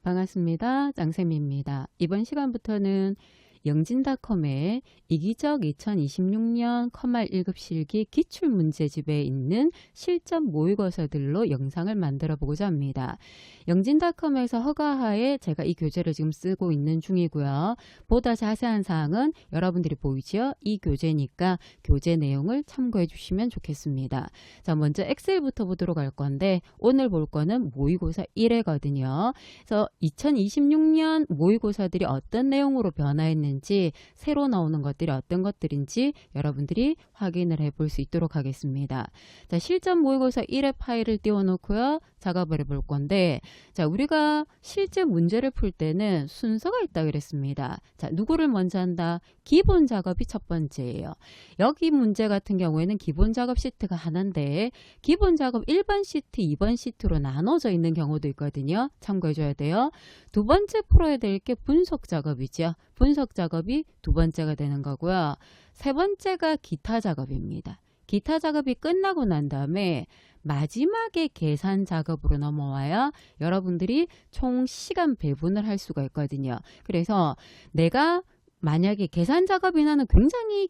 반갑습니다. 짱쌤입니다. 이번 시간부터는 영진닷컴의 이기적 2026년 컴말 1급 실기 기출문제집에 있는 실전 모의고사들로 영상을 만들어 보고자 합니다. 영진닷컴에서 허가하에 제가 이 교재를 지금 쓰고 있는 중이고요. 보다 자세한 사항은 여러분들이 보이죠? 이 교재니까 교재 내용을 참고해 주시면 좋겠습니다. 자, 먼저 엑셀부터 보도록 할 건데 오늘 볼 거는 모의고사 1회거든요. 그래서 2026년 모의고사들이 어떤 내용으로 변화했는지 새로 나오는 것들이 어떤 것들인지 여러분들이 확인을 해볼 수 있도록 하겠습니다. 자, 실전 모의고사 1회 파일을 띄워놓고요. 작업을 해볼 건데 자, 우리가 실제 문제를 풀 때는 순서가 있다 그랬습니다. 자, 누구를 먼저 한다? 기본 작업이 첫 번째예요. 여기 문제 같은 경우에는 기본 작업 시트가 하나인데 기본 작업 1번 시트, 2번 시트로 나눠져 있는 경우도 있거든요. 참고해 줘야 돼요. 두 번째 풀어야 될 게 분석 작업이죠. 분석 작업이 두 번째가 되는 거고요. 세 번째가 기타 작업입니다. 기타 작업이 끝나고 난 다음에 마지막에 계산 작업으로 넘어와야 여러분들이 총 시간 배분을 할 수가 있거든요. 그래서 내가 만약에 계산 작업이 나는 굉장히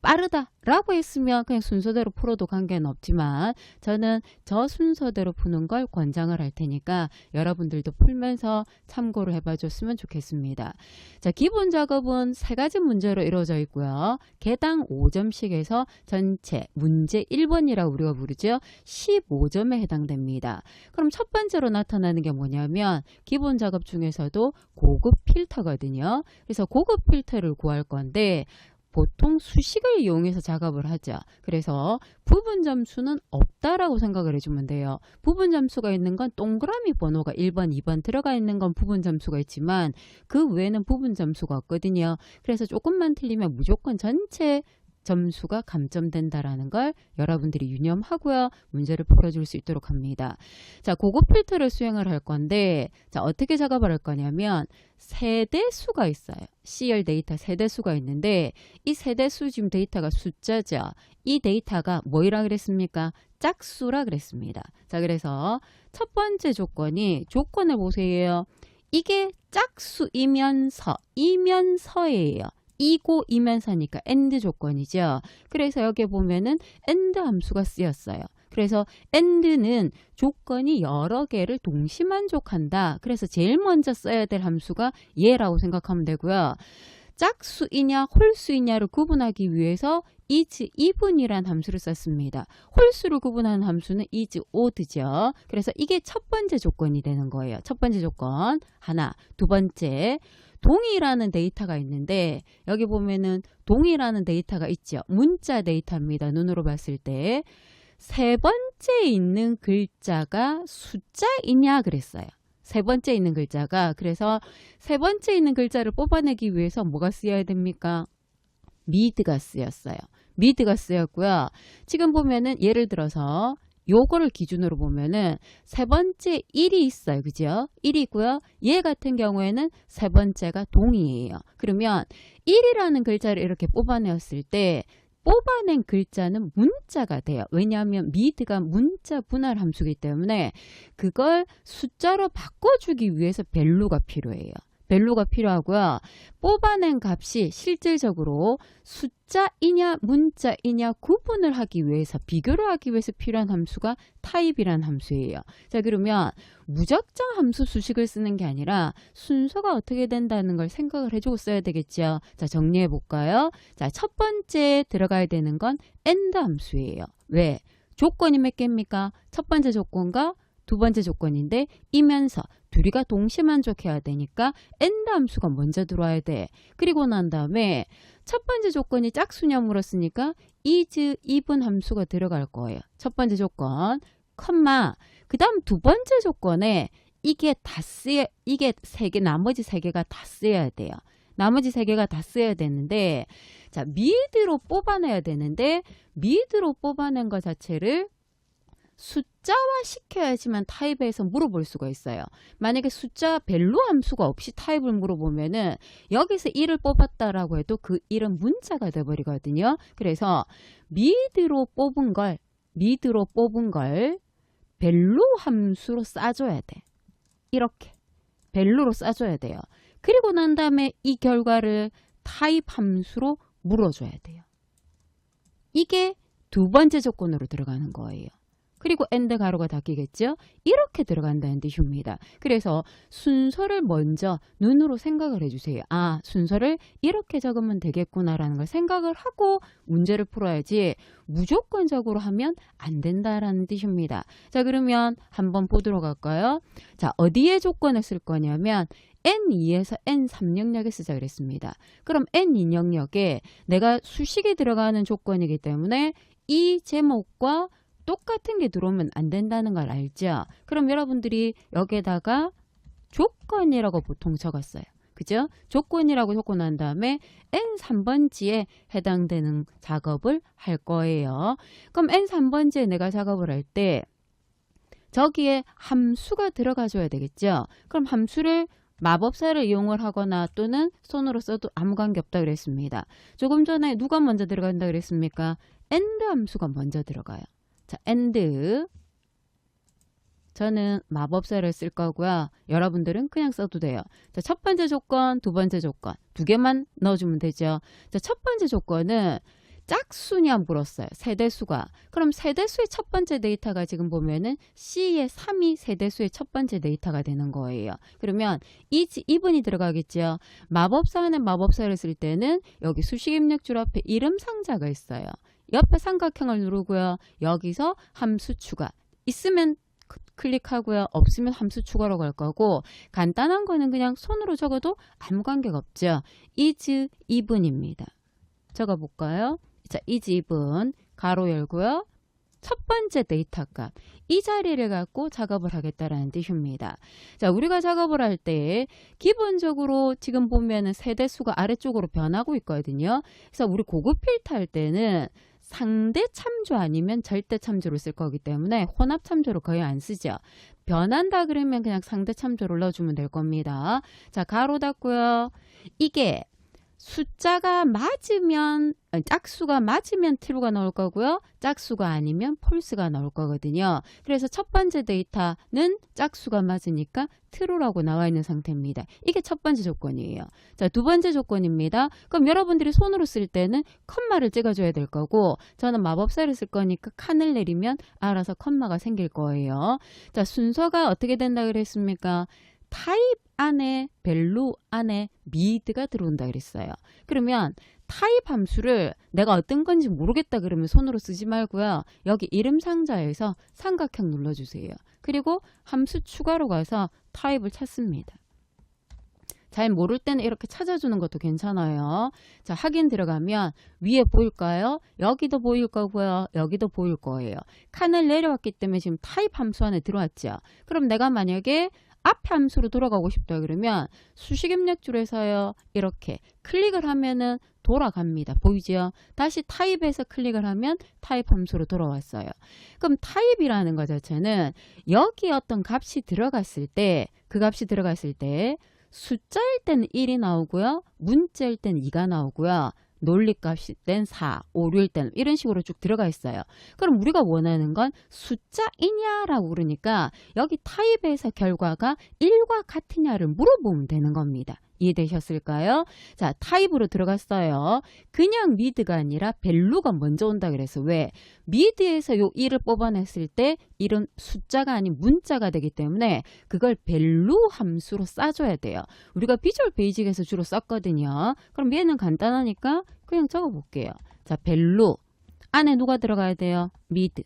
빠르다 라고 했으면 그냥 순서대로 풀어도 관계는 없지만 저는 저 순서대로 푸는 걸 권장을 할 테니까 여러분들도 풀면서 참고를 해봐 줬으면 좋겠습니다. 자, 기본 작업은 세 가지 문제로 이루어져 있고요. 개당 5점씩 해서 전체 문제 1번이라고 우리가 부르죠. 15점에 해당됩니다. 그럼 첫 번째로 나타나는 게 뭐냐면 기본 작업 중에서도 고급 필터거든요. 그래서 고급 필터를 구할 건데 보통 수식을 이용해서 작업을 하죠. 그래서 부분 점수는 없다라고 생각을 해주면 돼요. 부분 점수가 있는 건 동그라미 번호가 1번, 2번 들어가 있는 건 부분 점수가 있지만 그 외에는 부분 점수가 없거든요. 그래서 조금만 틀리면 무조건 전체 점수가 감점된다라는 걸 여러분들이 유념하고요. 문제를 풀어줄 수 있도록 합니다. 자, 고급 필터를 수행을 할 건데 자, 어떻게 작업을 할 거냐면 세대수가 있어요. CL 데이터 세대수가 있는데 이 세대수 지금 데이터가 숫자죠. 이 데이터가 뭐이라 그랬습니까? 짝수라 그랬습니다. 자, 그래서 첫 번째 조건을 보세요. 이게 짝수이면서예요. 이고 이면서니까 AND 조건이죠. 그래서 여기 보면은 AND 함수가 쓰였어요. 그래서 AND는 조건이 여러 개를 동시만족한다. 그래서 제일 먼저 써야 될 함수가 얘라고 생각하면 되고요. 짝수이냐 홀수이냐를 구분하기 위해서 is even이란 함수를 썼습니다. 홀수를 구분하는 함수는 is odd죠. 그래서 이게 첫 번째 조건이 되는 거예요. 첫 번째 조건 하나. 두 번째 동이라는 데이터가 있는데 여기 보면은 동이라는 데이터가 있죠. 문자 데이터입니다. 눈으로 봤을 때 세 번째 있는 글자가 숫자이냐 그랬어요. 세 번째 있는 글자가 그래서 세 번째 있는 글자를 뽑아내기 위해서 뭐가 쓰여야 됩니까? 미드가 쓰였어요. 미드가 쓰였고요. 지금 보면은 예를 들어서 요거를 기준으로 보면은 세 번째 1이 있어요. 그죠? 1이 있고요. 얘 같은 경우에는 세 번째가 동이에요. 그러면 1이라는 글자를 이렇게 뽑아내었을 때 뽑아낸 글자는 문자가 돼요. 왜냐하면 미드가 문자 분할 함수이기 때문에 그걸 숫자로 바꿔주기 위해서 밸류가 필요해요. 밸류가 필요하고요. 뽑아낸 값이 실질적으로 숫자이냐 문자이냐 구분을 하기 위해서 비교를 하기 위해서 필요한 함수가 타입이라는 함수예요. 자, 그러면 무작정 함수 수식을 쓰는 게 아니라 순서가 어떻게 된다는 걸 생각을 해주고 써야 되겠죠. 자, 정리해 볼까요? 자, 첫 번째 들어가야 되는 건 AND 함수예요. 왜? 조건이 몇 개입니까? 첫 번째 조건과 두 번째 조건인데 이면서 둘이가 동시 만족해야 되니까 AND 함수가 먼저 들어와야 돼. 그리고 난 다음에 첫 번째 조건이 짝수냐 물었으니까 is even 함수가 들어갈 거예요. 첫 번째 조건, 컴마. 그 다음 두 번째 조건에 이게 세 개, 나머지 세 개가 다 쓰여야 돼요. 나머지 세 개가 다 쓰여야 되는데 자, 미드로 뽑아내야 되는데 미드로 뽑아낸 것 자체를 숫자화 시켜야지만 타입에서 물어볼 수가 있어요. 만약에 숫자 밸류 함수가 없이 타입을 물어보면은 여기서 1을 뽑았다라고 해도 그 1은 문자가 돼버리거든요. 그래서 미드로 뽑은 걸 밸류 함수로 싸줘야 돼. 이렇게 밸류로 싸줘야 돼요. 그리고 난 다음에 이 결과를 타입 함수로 물어줘야 돼요. 이게 두 번째 조건으로 들어가는 거예요. 그리고 AND 가로가 닫히겠죠? 이렇게 들어간다는 뜻입니다. 그래서 순서를 먼저 눈으로 생각을 해주세요. 아, 순서를 이렇게 적으면 되겠구나라는 걸 생각을 하고 문제를 풀어야지 무조건적으로 하면 안 된다라는 뜻입니다. 자, 그러면 한번 보도록 할까요? 자, 어디에 조건을 쓸 거냐면 N2에서 N3 영역에 쓰자 그랬습니다. 그럼 N2 영역에 내가 수식이 들어가는 조건이기 때문에 이 제목과 똑같은 게 들어오면 안 된다는 걸 알죠? 그럼 여러분들이 여기에다가 조건이라고 보통 적었어요. 그죠? 조건이라고 적고 난 다음에 N3번지에 해당되는 작업을 할 거예요. 그럼 N3번지에 내가 작업을 할 때 저기에 함수가 들어가 줘야 되겠죠? 그럼 함수를 마법사를 이용을 하거나 또는 손으로 써도 아무 관계없다 그랬습니다. 조금 전에 누가 먼저 들어간다 그랬습니까? AND 함수가 먼저 들어가요. 자, AND 저는 마법사를 쓸 거고요. 여러분들은 그냥 써도 돼요. 자, 첫 번째 조건, 두 번째 조건 두 개만 넣어주면 되죠. 자, 첫 번째 조건은 짝수냐 물었어요. 세대수가. 그럼 세대수의 첫 번째 데이터가 지금 보면은 C의 3이 세대수의 첫 번째 데이터가 되는 거예요. 그러면 이분이 들어가겠죠. 마법사 안에 마법사를 쓸 때는 여기 수식 입력줄 앞에 이름 상자가 있어요. 옆에 삼각형을 누르고요. 여기서 함수 추가. 있으면 클릭하고요. 없으면 함수 추가로 갈 거고 간단한 거는 그냥 손으로 적어도 아무 관계가 없죠. is even입니다. 적어볼까요? 자, is even 가로 열고요. 첫 번째 데이터 값. 이 자리를 갖고 작업을 하겠다라는 뜻입니다. 자, 우리가 작업을 할 때 기본적으로 지금 보면은 세대수가 아래쪽으로 변하고 있거든요. 그래서 우리 고급 필터 할 때는 상대 참조 아니면 절대 참조를 쓸 거기 때문에 혼합 참조를 거의 안 쓰죠. 변한다 그러면 그냥 상대 참조를 넣어주면 될 겁니다. 자, 가로 닫고요. 이게 숫자가 맞으면 짝수가 맞으면 true가 나올 거고요. 짝수가 아니면 false가 나올 거거든요. 그래서 첫 번째 데이터는 짝수가 맞으니까 true라고 나와 있는 상태입니다. 이게 첫 번째 조건이에요. 자, 두 번째 조건입니다. 그럼 여러분들이 손으로 쓸 때는 컴마를 찍어줘야 될 거고 저는 마법사를 쓸 거니까 칸을 내리면 알아서 컴마가 생길 거예요. 자, 순서가 어떻게 된다 그랬습니까? 타입 안에 밸류 안에 미드가 들어온다 그랬어요. 그러면 타입 함수를 내가 어떤 건지 모르겠다 그러면 손으로 쓰지 말고요. 여기 이름 상자에서 삼각형 눌러주세요. 그리고 함수 추가로 가서 타입을 찾습니다. 잘 모를 때는 이렇게 찾아주는 것도 괜찮아요. 자, 확인 들어가면 위에 보일까요? 여기도 보일 거고요. 여기도 보일 거예요. 칸을 내려왔기 때문에 지금 타입 함수 안에 들어왔죠. 그럼 내가 만약에 앞에 함수로 돌아가고 싶다 그러면 수식 입력줄에서요. 이렇게 클릭을 하면은 돌아갑니다. 보이죠? 다시 타입에서 클릭을 하면 타입 함수로 돌아왔어요. 그럼 타입이라는 것 자체는 여기 어떤 값이 들어갔을 때 그 값이 들어갔을 때 숫자일 때는 1이 나오고요. 문자일 때는 2가 나오고요. 논리값일 땐 4, 오류일 때는 이런 식으로 쭉 들어가 있어요. 그럼 우리가 원하는 건 숫자이냐라고 그러니까 여기 타입에서 결과가 1과 같으냐를 물어보면 되는 겁니다. 이해되셨을까요? 자, 타입으로 들어갔어요. 그냥 미드가 아니라 밸류가 먼저 온다 그래서 왜? 미드에서 요 1을 뽑아냈을 때 1은 숫자가 아닌 문자가 되기 때문에 그걸 밸류 함수로 싸줘야 돼요. 우리가 비주얼 베이직에서 주로 썼거든요. 그럼 얘는 간단하니까 그냥 적어볼게요. 자, 밸류 안에 누가 들어가야 돼요? 미드.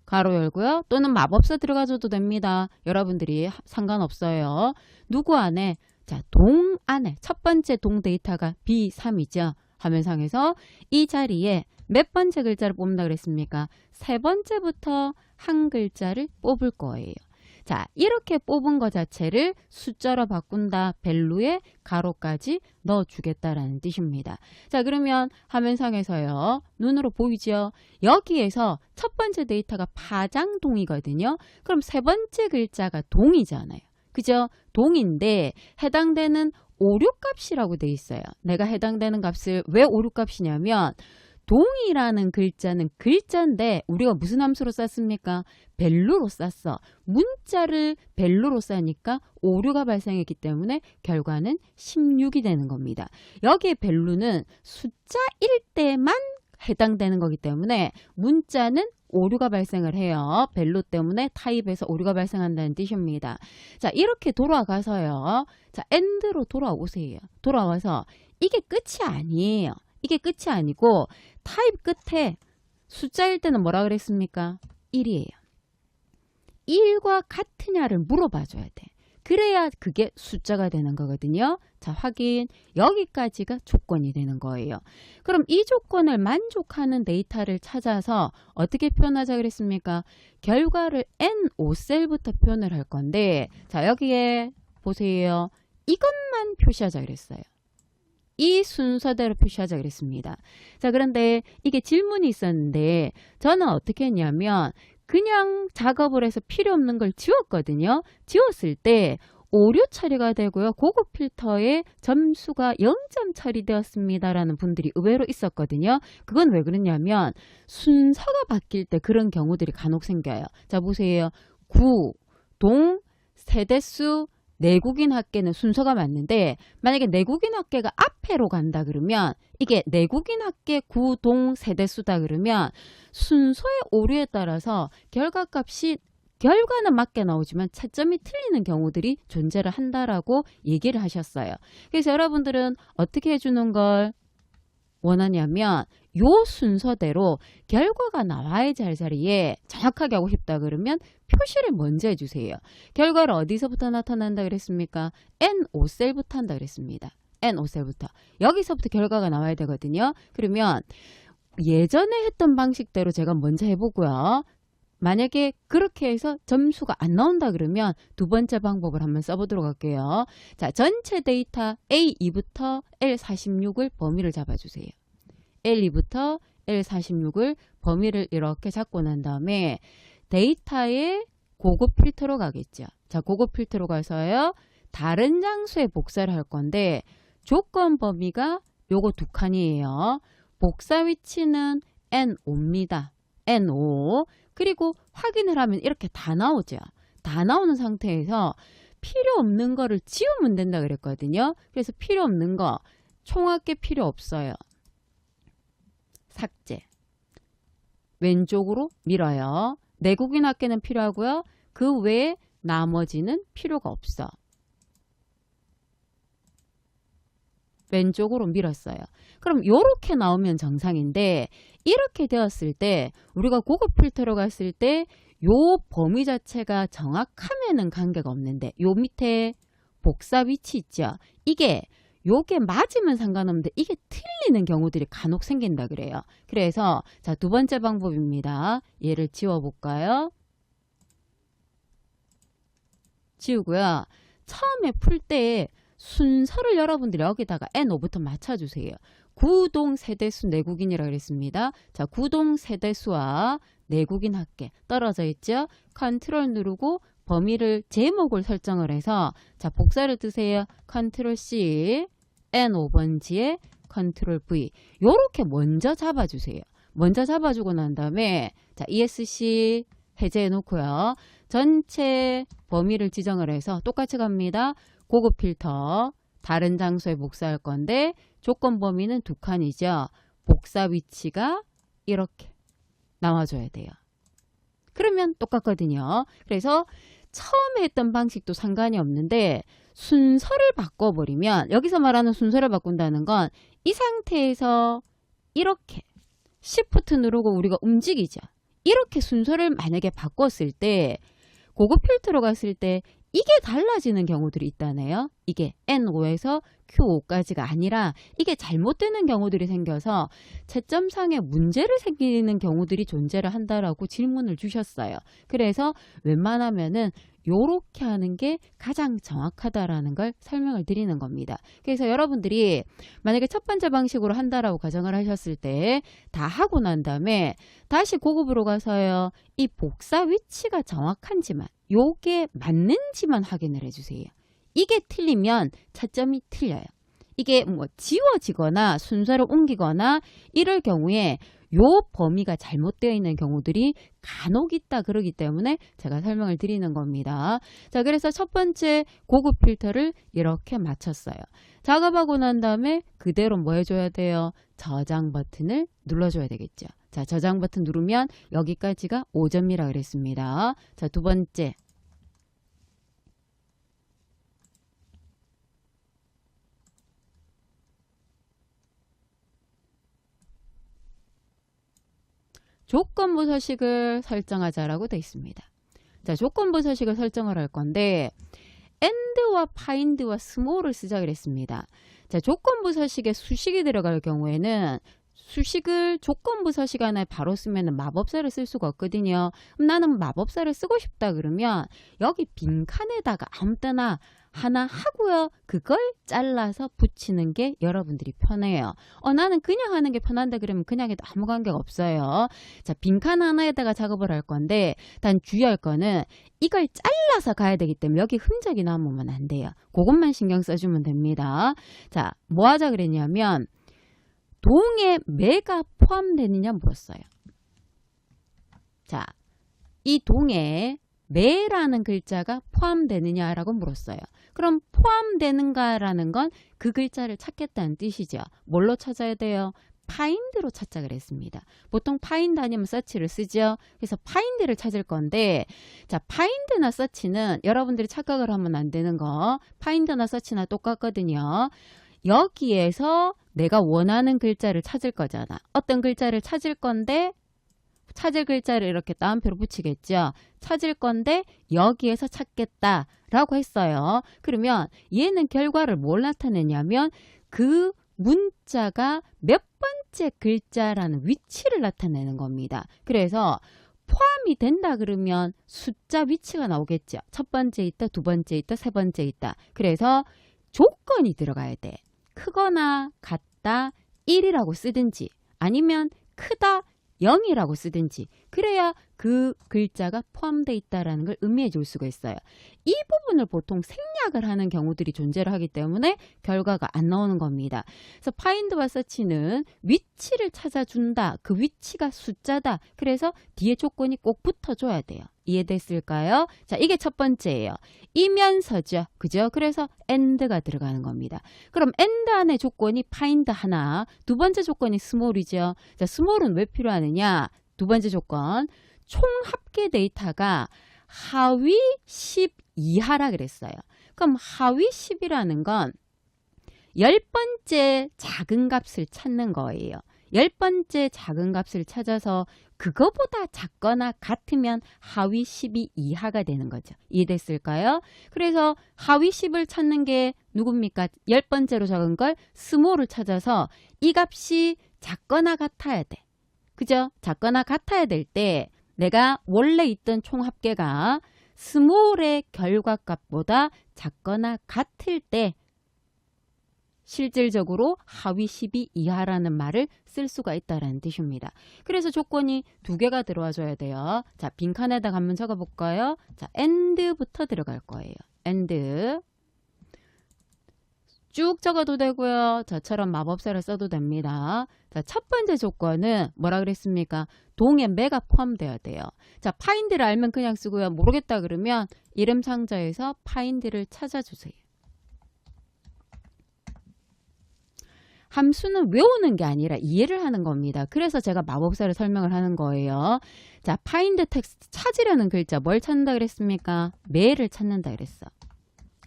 가로 열고요. 또는 마법사 들어가줘도 됩니다. 여러분들이 상관없어요. 누구 안에? 자, 동 안에 첫 번째 동 데이터가 B3이죠. 화면상에서 이 자리에 몇 번째 글자를 뽑는다 그랬습니까? 세 번째부터 한 글자를 뽑을 거예요. 자, 이렇게 뽑은 것 자체를 숫자로 바꾼다. 밸류에 가로까지 넣어주겠다라는 뜻입니다. 자, 그러면 화면상에서요. 눈으로 보이죠? 여기에서 첫 번째 데이터가 파장동이거든요. 그럼 세 번째 글자가 동이잖아요. 그죠? 동인데 해당되는 오류값이라고 돼 있어요. 내가 해당되는 값을 왜 오류값이냐면 동이라는 글자는 글자인데 우리가 무슨 함수로 썼습니까? 밸류로 썼어. 문자를 밸류로 싸니까 오류가 발생했기 때문에 결과는 16이 되는 겁니다. 여기에 밸류는 숫자일 때만 해당되는 거기 때문에 문자는 오류가 발생을 해요. 밸류 때문에 타입에서 오류가 발생한다는 뜻입니다. 자, 이렇게 돌아가서요. 자, 엔드로 돌아오세요. 돌아와서 이게 끝이 아니에요. 이게 끝이 아니고 타입 끝에 숫자일 때는 뭐라 그랬습니까? 1이에요. 1과 같으냐를 물어봐 줘야 돼. 그래야 그게 숫자가 되는 거거든요. 자, 확인. 여기까지가 조건이 되는 거예요. 그럼 이 조건을 만족하는 데이터를 찾아서 어떻게 표현하자 그랬습니까? 결과를 N5셀부터 표현을 할 건데, 자, 여기에 보세요. 이것만 표시하자 그랬어요. 이 순서대로 표시하자 그랬습니다. 자, 그런데 이게 질문이 있었는데 저는 어떻게 했냐면 그냥 작업을 해서 필요 없는 걸 지웠거든요. 지웠을 때 오류 처리가 되고요. 고급 필터에 점수가 0점 처리되었습니다 라는 분들이 의외로 있었거든요. 그건 왜 그러냐면 순서가 바뀔 때 그런 경우들이 간혹 생겨요. 자, 보세요. 구, 동, 세대수, 내국인 학계는 순서가 맞는데 만약에 내국인 학계가 앞에로 간다 그러면 이게 내국인 학계 구동 세대수다 그러면 순서의 오류에 따라서 결과값이 결과는 맞게 나오지만 차점이 틀리는 경우들이 존재를 한다라고 얘기를 하셨어요. 그래서 여러분들은 어떻게 해주는 걸 원하냐면 요 순서대로 결과가 나와야 할 자리에 정확하게 하고 싶다 그러면 표시를 먼저 해주세요. 결과를 어디서부터 나타난다 그랬습니까? N5셀부터 한다 그랬습니다. N5셀부터. 여기서부터 결과가 나와야 되거든요. 그러면 예전에 했던 방식대로 제가 먼저 해보고요. 만약에 그렇게 해서 점수가 안 나온다 그러면 두 번째 방법을 한번 써보도록 할게요. 자, 전체 데이터 A2부터 L46을 범위를 잡아주세요. L2부터 L46을 범위를 이렇게 잡고 난 다음에 데이터에 고급 필터로 가겠죠. 자, 고급 필터로 가서요. 다른 장소에 복사를 할 건데 조건 범위가 요거 두 칸이에요. 복사 위치는 N5입니다. N5. 그리고 확인을 하면 이렇게 다 나오죠. 다 나오는 상태에서 필요 없는 거를 지우면 된다 그랬거든요. 그래서 필요 없는 거 총합계 필요 없어요. 삭제. 왼쪽으로 밀어요. 내국인 학계는 필요하고요. 그 외에 나머지는 필요가 없어. 왼쪽으로 밀었어요. 그럼 이렇게 나오면 정상인데 이렇게 되었을 때 우리가 고급 필터로 갔을 때 요 범위 자체가 정확하면은 관계가 없는데 요 밑에 복사 위치 있죠. 요게 맞으면 상관없는데 이게 틀리는 경우들이 간혹 생긴다 그래요. 그래서 자, 두 번째 방법입니다. 얘를 지워볼까요? 지우고요. 처음에 풀 때 순서를 여러분들이 여기다가 N5부터 맞춰주세요. 구동 세대수 내국인이라고 그랬습니다. 자, 구동 세대수와 내국인 학계 떨어져 있죠. 컨트롤 누르고 범위를 제목을 설정을 해서 자, 복사를 뜨세요. 컨트롤 C N5번지에 컨트롤 V 요렇게 먼저 잡아주세요. 먼저 잡아주고 난 다음에 자, ESC 해제해 놓고요. 전체 범위를 지정을 해서 똑같이 갑니다. 고급 필터 다른 장소에 복사할 건데 조건 범위는 두 칸이죠. 복사 위치가 이렇게 나와줘야 돼요. 그러면 똑같거든요. 그래서 처음에 했던 방식도 상관이 없는데 순서를 바꿔버리면 여기서 말하는 순서를 바꾼다는 건 이 상태에서 이렇게 Shift 누르고 우리가 움직이죠. 이렇게 순서를 만약에 바꿨을 때 고급 필터로 갔을 때 이게 달라지는 경우들이 있다네요. 이게 N5에서 Q5까지가 아니라 이게 잘못되는 경우들이 생겨서 채점상에 문제를 생기는 경우들이 존재를 한다라고 질문을 주셨어요. 그래서 웬만하면은 요렇게 하는 게 가장 정확하다라는 걸 설명을 드리는 겁니다. 그래서 여러분들이 만약에 첫 번째 방식으로 한다라고 가정을 하셨을 때 다 하고 난 다음에 다시 고급으로 가서요. 이 복사 위치가 정확한지만 요게 맞는지만 확인을 해주세요. 이게 틀리면 차점이 틀려요. 이게 뭐 지워지거나 순서를 옮기거나 이럴 경우에 요 범위가 잘못되어 있는 경우들이 간혹 있다 그러기 때문에 제가 설명을 드리는 겁니다. 자, 그래서 첫 번째 고급 필터를 이렇게 맞췄어요. 작업하고 난 다음에 그대로 뭐 해줘야 돼요? 저장 버튼을 눌러줘야 되겠죠. 자, 저장 버튼 누르면 여기까지가 5점이라 그랬습니다. 자, 두 번째. 조건부 서식을 설정하자라고 되어 있습니다. 자, 조건부 서식을 설정을 할 건데 and와 find와 small을 쓰자 그랬습니다. 자, 조건부 서식에 수식이 들어갈 경우에는 수식을 조건부 서식 안에 바로 쓰면 마법사를 쓸 수가 없거든요. 그럼 나는 마법사를 쓰고 싶다 그러면 여기 빈칸에다가 아무 때나 하나 하고요. 그걸 잘라서 붙이는 게 여러분들이 편해요. 나는 그냥 하는 게 편한데 그러면 그냥 해도 아무 관계가 없어요. 자, 빈칸 하나에다가 작업을 할 건데 단 주의할 거는 이걸 잘라서 가야 되기 때문에 여기 흔적이 남으면 안 돼요. 그것만 신경 써주면 됩니다. 자, 뭐 하자 그랬냐면 동에 매가 포함되느냐 물었어요. 자, 이 동에 매라는 글자가 포함되느냐라고 물었어요. 그럼 포함되는가라는 건 그 글자를 찾겠다는 뜻이죠. 뭘로 찾아야 돼요? find로 찾자 그랬습니다. 보통 find 아니면 search를 쓰죠. 그래서 find를 찾을 건데 자, find나 search는 여러분들이 착각을 하면 안 되는 거 find나 search나 똑같거든요. 여기에서 내가 원하는 글자를 찾을 거잖아. 어떤 글자를 찾을 건데 찾을 글자를 이렇게 따옴표로 붙이겠죠. 찾을 건데 여기에서 찾겠다라고 했어요. 그러면 얘는 결과를 뭘 나타내냐면 그 문자가 몇 번째 글자라는 위치를 나타내는 겁니다. 그래서 포함이 된다 그러면 숫자 위치가 나오겠죠. 첫 번째 있다, 두 번째 있다, 세 번째 있다. 그래서 조건이 들어가야 돼. 크거나 같다 1이라고 쓰든지 아니면 크다 0이라고 쓰든지 그래야 그 글자가 포함되어 있다는 걸 의미해 줄 수가 있어요. 이 부분을 보통 생략을 하는 경우들이 존재를 하기 때문에 결과가 안 나오는 겁니다. 그래서 find와 search는 위치를 찾아준다. 그 위치가 숫자다. 그래서 뒤에 조건이 꼭 붙어줘야 돼요. 이해됐을까요? 자, 이게 첫 번째예요. 이면서죠. 그죠? 그래서 and가 들어가는 겁니다. 그럼 and 안에 조건이 find 하나, 두 번째 조건이 small이죠. 자, small은 왜 필요하느냐? 두 번째 조건, 총 합계 데이터가 하위 10 이하라 그랬어요. 그럼 하위 10이라는 건 10번째 작은 값을 찾는 거예요. 10번째 작은 값을 찾아서 그거보다 작거나 같으면 하위 10이 이하가 되는 거죠. 이해됐을까요? 그래서 하위 10을 찾는 게 누굽니까? 10번째로 적은 걸 스몰을 찾아서 이 값이 작거나 같아야 돼. 그죠? 작거나 같아야 될 때 내가 원래 있던 총 합계가 스몰의 결과값보다 작거나 같을 때 실질적으로 하위 12 이하라는 말을 쓸 수가 있다는 뜻입니다. 그래서 조건이 두 개가 들어와 줘야 돼요. 자, 빈칸에다가 한번 적어볼까요? 자, and부터 들어갈 거예요. and 쭉 적어도 되고요. 저처럼 마법사를 써도 됩니다. 자, 첫 번째 조건은 뭐라 그랬습니까? 동에 매가 포함되어야 돼요. 자, find를 알면 그냥 쓰고요. 모르겠다 그러면 이름 상자에서 find를 찾아주세요. 함수는 외우는 게 아니라 이해를 하는 겁니다. 그래서 제가 마법사를 설명을 하는 거예요. 자, find text 찾으려는 글자 뭘 찾는다 그랬습니까? 매를 찾는다 그랬어.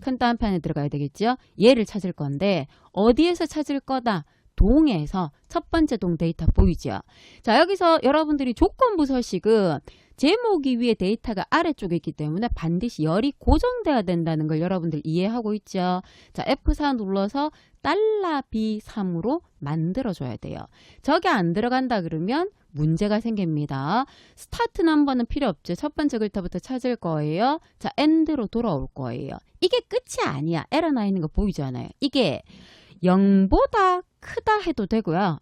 큰 따옴판에 들어가야 되겠죠? 얘를 찾을 건데 어디에서 찾을 거다? 동에서 첫 번째 동 데이터 보이죠? 자, 여기서 여러분들이 조건부 서식은 제목이 위에 데이터가 아래쪽에 있기 때문에 반드시 열이 고정돼야 된다는 걸 여러분들 이해하고 있죠? 자, F4 눌러서 $B3으로 만들어줘야 돼요. 저게 안 들어간다 그러면 문제가 생깁니다. 스타트 넘버는 필요 없죠. 첫 번째 글자부터 찾을 거예요. 자, end로 돌아올 거예요. 이게 끝이 아니야. 에러 나 있는 거 보이잖아요. 이게 0보다 크다 해도 되고요.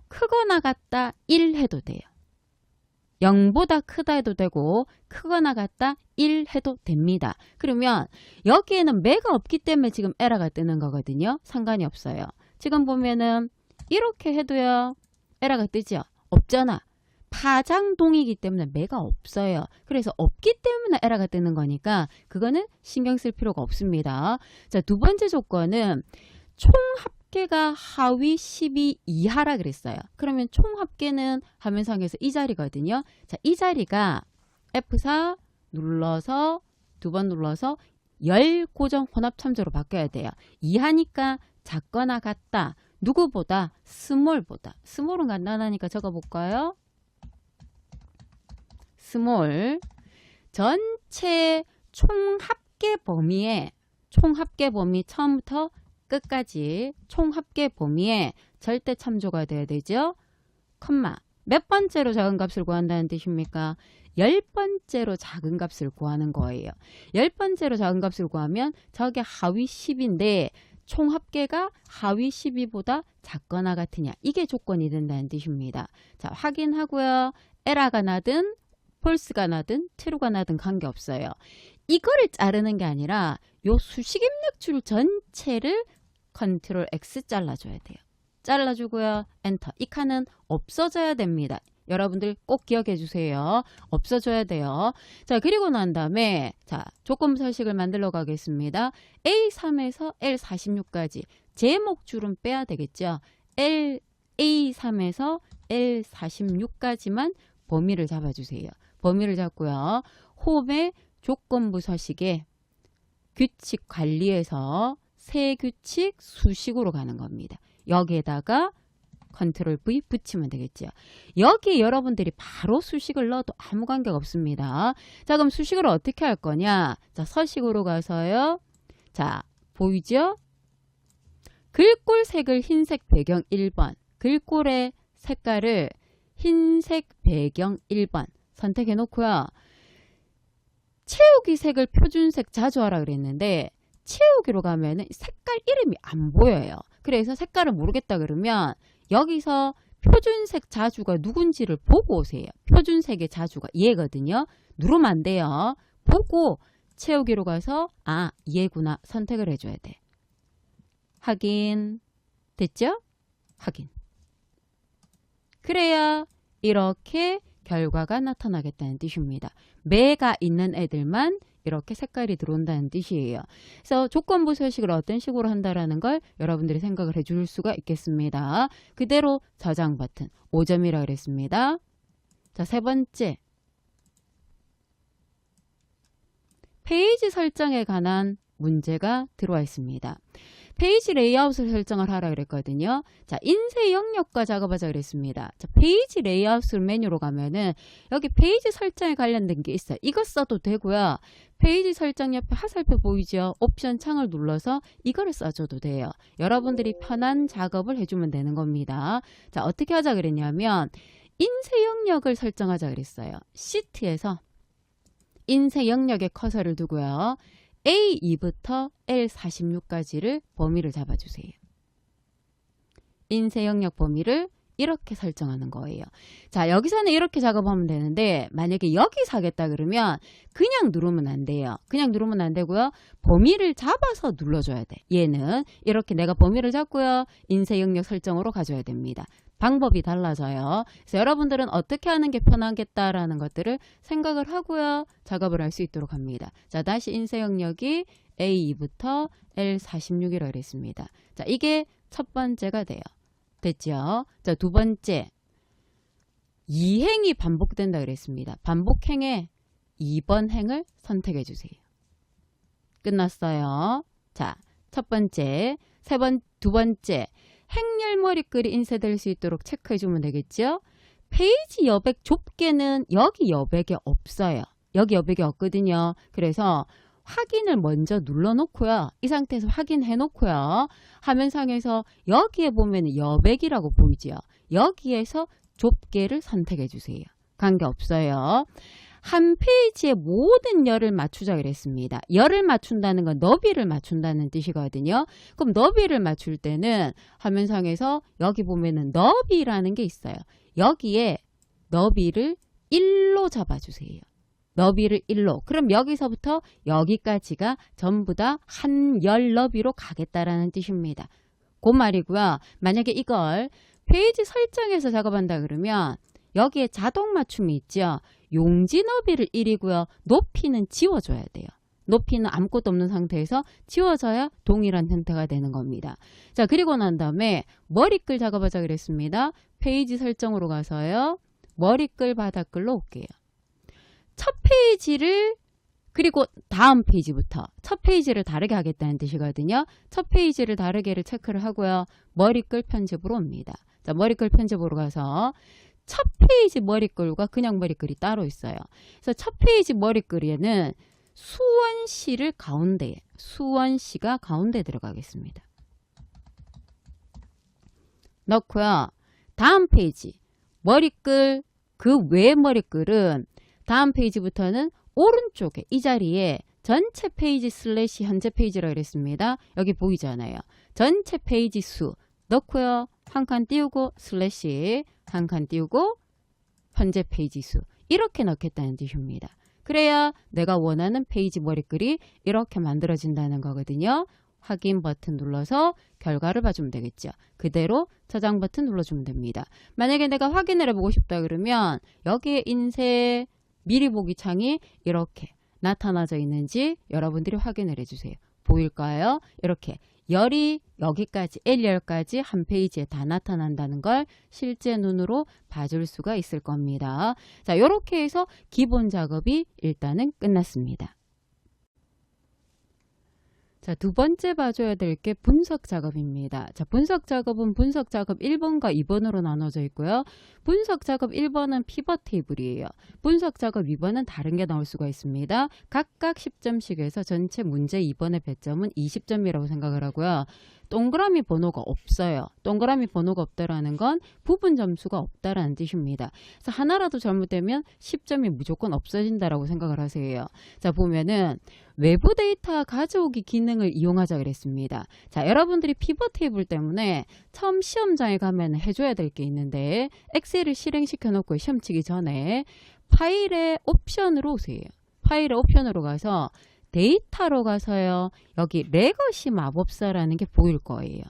크거나 같다 1 해도 돼요. 0보다 크다 해도 되고 크거나 같다 1 해도 됩니다. 그러면 여기에는 매가 없기 때문에 지금 에러가 뜨는 거거든요. 상관이 없어요. 지금 보면은 이렇게 해도요. 에러가 뜨죠. 없잖아. 파장동이기 때문에 매가 없어요. 그래서 없기 때문에 에러가 뜨는 거니까 그거는 신경 쓸 필요가 없습니다. 자, 두 번째 조건은 총 합계가 하위 12 이하라 그랬어요. 그러면 총 합계는 화면상에서 이 자리거든요. 자, 이 자리가 F4 눌러서 두 번 눌러서 열 고정 혼합 참조로 바뀌어야 돼요. 이하니까 작거나 같다. 누구보다? 스몰보다. 스몰은 간단하니까 적어볼까요? 스몰. 전체 총합계 범위에 총합계 범위 처음부터 끝까지 총합계 범위에 절대 참조가 돼야 되죠. 컴마. 몇 번째로 작은 값을 구한다는 뜻입니까? 10번째로 작은 값을 구하는 거예요. 10번째로 작은 값을 구하면 저게 하위 10인데 총합계가 하위 12보다 작거나 같으냐. 이게 조건이 된다는 뜻입니다. 자, 확인하고요. 에러가 나든 폴스가 나든 트루가 나든 관계없어요. 이거를 자르는 게 아니라 요 수식 입력줄 전체를 컨트롤 X 잘라줘야 돼요. 잘라주고요. 엔터. 이 칸은 없어져야 됩니다. 여러분들 꼭 기억해 주세요. 없어져야 돼요. 자, 그리고 난 다음에 자, 조건 서식을 만들어 가겠습니다. A3에서 L46까지 제목줄은 빼야 되겠죠. A3에서 L46까지만 범위를 잡아주세요. 범위를 잡고요. 홈의 조건부 서식에 규칙 관리에서 새 규칙 수식으로 가는 겁니다. 여기에다가 컨트롤 V 붙이면 되겠죠. 여기 여러분들이 바로 수식을 넣어도 아무 관계가 없습니다. 자, 그럼 수식을 어떻게 할 거냐? 자, 서식으로 가서요. 자, 보이죠? 글꼴 색을 흰색 배경 1번. 글꼴의 색깔을 흰색 배경 1번 선택해 놓고요. 채우기 색을 표준색 자주 하라 그랬는데 채우기로 가면은 색깔 이름이 안 보여요. 그래서 색깔을 모르겠다 그러면 여기서 표준색 자주가 누군지를 보고 오세요. 표준색의 자주가 얘거든요. 누르면 안 돼요. 보고 채우기로 가서 아, 얘구나 선택을 해줘야 돼. 확인. 됐죠? 확인. 그래야 이렇게 결과가 나타나겠다는 뜻입니다. 매가 있는 애들만 이렇게 색깔이 들어온다는 뜻이에요. 그래서 조건부 서식을 어떤 식으로 한다라는 걸 여러분들이 생각을 해줄 수가 있겠습니다. 그대로 저장 버튼 5점이라고 그랬습니다. 자, 세 번째. 페이지 설정에 관한 문제가 들어와 있습니다. 페이지 레이아웃을 설정을 하라 그랬거든요. 자, 인쇄 영역과 작업하자 그랬습니다. 자, 페이지 레이아웃 메뉴로 가면은 여기 페이지 설정에 관련된 게 있어요. 이거 써도 되고요. 페이지 설정 옆에 화살표 보이죠? 옵션 창을 눌러서 이거를 써줘도 돼요. 여러분들이 편한 작업을 해주면 되는 겁니다. 자, 어떻게 하자 그랬냐면 인쇄 영역을 설정하자 그랬어요. 시트에서 인쇄 영역에 커서를 두고요. A2부터 L46까지를 범위를 잡아주세요. 인쇄 영역 범위를 이렇게 설정하는 거예요. 자, 여기서는 이렇게 작업하면 되는데 만약에 여기서 하겠다 그러면 그냥 누르면 안 돼요. 그냥 누르면 안 되고요. 범위를 잡아서 눌러줘야 돼. 얘는 이렇게 내가 범위를 잡고요. 인쇄 영역 설정으로 가져야 됩니다. 방법이 달라져요. 그래서 여러분들은 어떻게 하는 게 편하겠다라는 것들을 생각을 하고요. 작업을 할 수 있도록 합니다. 자, 다시 인쇄 영역이 A2부터 L46이라고 그랬습니다. 자, 이게 첫 번째가 돼요. 됐죠? 자, 두 번째. 2행이 반복된다 그랬습니다. 반복행에 2번 행을 선택해 주세요. 끝났어요. 자, 첫 번째. 두 번째. 행렬머리글이 인쇄될 수 있도록 체크해 주면 되겠죠? 페이지 여백 좁게는 여기 여백에 없어요. 여기 여백이 없거든요. 그래서 확인을 먼저 눌러 놓고요. 이 상태에서 확인해 놓고요. 화면상에서 여기에 보면 여백이라고 보이죠? 여기에서 좁게를 선택해 주세요. 관계없어요. 한 페이지에 모든 열을 맞추자 그랬습니다. 열을 맞춘다는 건 너비를 맞춘다는 뜻이거든요. 그럼 너비를 맞출 때는 화면상에서 여기 보면은 너비라는 게 있어요. 여기에 너비를 1로 잡아주세요. 너비를 1로. 그럼 여기서부터 여기까지가 전부 다 한 열 너비로 가겠다라는 뜻입니다. 그 말이고요. 만약에 이걸 페이지 설정에서 작업한다 그러면 여기에 자동 맞춤이 있죠. 용지 너비를 1이고요. 높이는 지워줘야 돼요. 높이는 아무것도 없는 상태에서 지워져야 동일한 형태가 되는 겁니다. 자, 그리고 난 다음에 머리글 작업하자 그랬습니다. 페이지 설정으로 가서요. 머리글 바닥글로 올게요. 첫 페이지를 그리고 다음 페이지부터 첫 페이지를 다르게 하겠다는 뜻이거든요. 첫 페이지를 다르게를 체크를 하고요. 머리글 편집으로 옵니다. 자, 머리글 편집으로 가서 첫 페이지 머리글과 그냥 머리글이 따로 있어요. 그래서 첫 페이지 머리글에는 수원시를 가운데에, 수원시가 가운데 들어가겠습니다. 넣고요. 다음 페이지 머리글, 그 외 머리글은 다음 페이지부터는 오른쪽에 이 자리에 전체 페이지 슬래시 현재 페이지라고 그랬습니다. 여기 보이잖아요. 전체 페이지 수 넣고요. 한 칸 띄우고 슬래시 한 칸 띄우고 현재 페이지 수 이렇게 넣겠다는 뜻입니다. 그래야 내가 원하는 페이지 머리글이 이렇게 만들어진다는 거거든요. 확인 버튼 눌러서 결과를 봐주면 되겠죠. 그대로 저장 버튼 눌러주면 됩니다. 만약에 내가 확인을 해보고 싶다 그러면 여기에 인쇄 미리 보기 창이 이렇게 나타나져 있는지 여러분들이 확인을 해주세요. 보일까요? 이렇게 열이 여기까지 L열까지 한 페이지에 다 나타난다는 걸 실제 눈으로 봐줄 수가 있을 겁니다. 자, 이렇게 해서 기본 작업이 일단은 끝났습니다. 자, 두 번째 봐줘야 될 게 분석 작업입니다. 자, 분석 작업은 분석 작업 1번과 2번으로 나눠져 있고요. 분석 작업 1번은 피벗 테이블이에요. 분석 작업 2번은 다른 게 나올 수가 있습니다. 각각 10점씩 해서 전체 문제 2번의 배점은 20점이라고 생각을 하고요. 동그라미 번호가 없어요. 동그라미 번호가 없다라는 건 부분 점수가 없다라는 뜻입니다. 그래서 하나라도 잘못되면 10점이 무조건 없어진다라고 생각을 하세요. 자, 보면은 외부 데이터 가져오기 기능을 이용하자 그랬습니다. 자, 여러분들이 피벗 테이블 때문에 처음 시험장에 가면 해줘야 될 게 있는데 엑셀을 실행시켜 놓고 시험 치기 전에 파일의 옵션으로 오세요. 파일의 옵션으로 가서 데이터로 가서요. 여기 레거시 마법사라는 게 보일 거예요.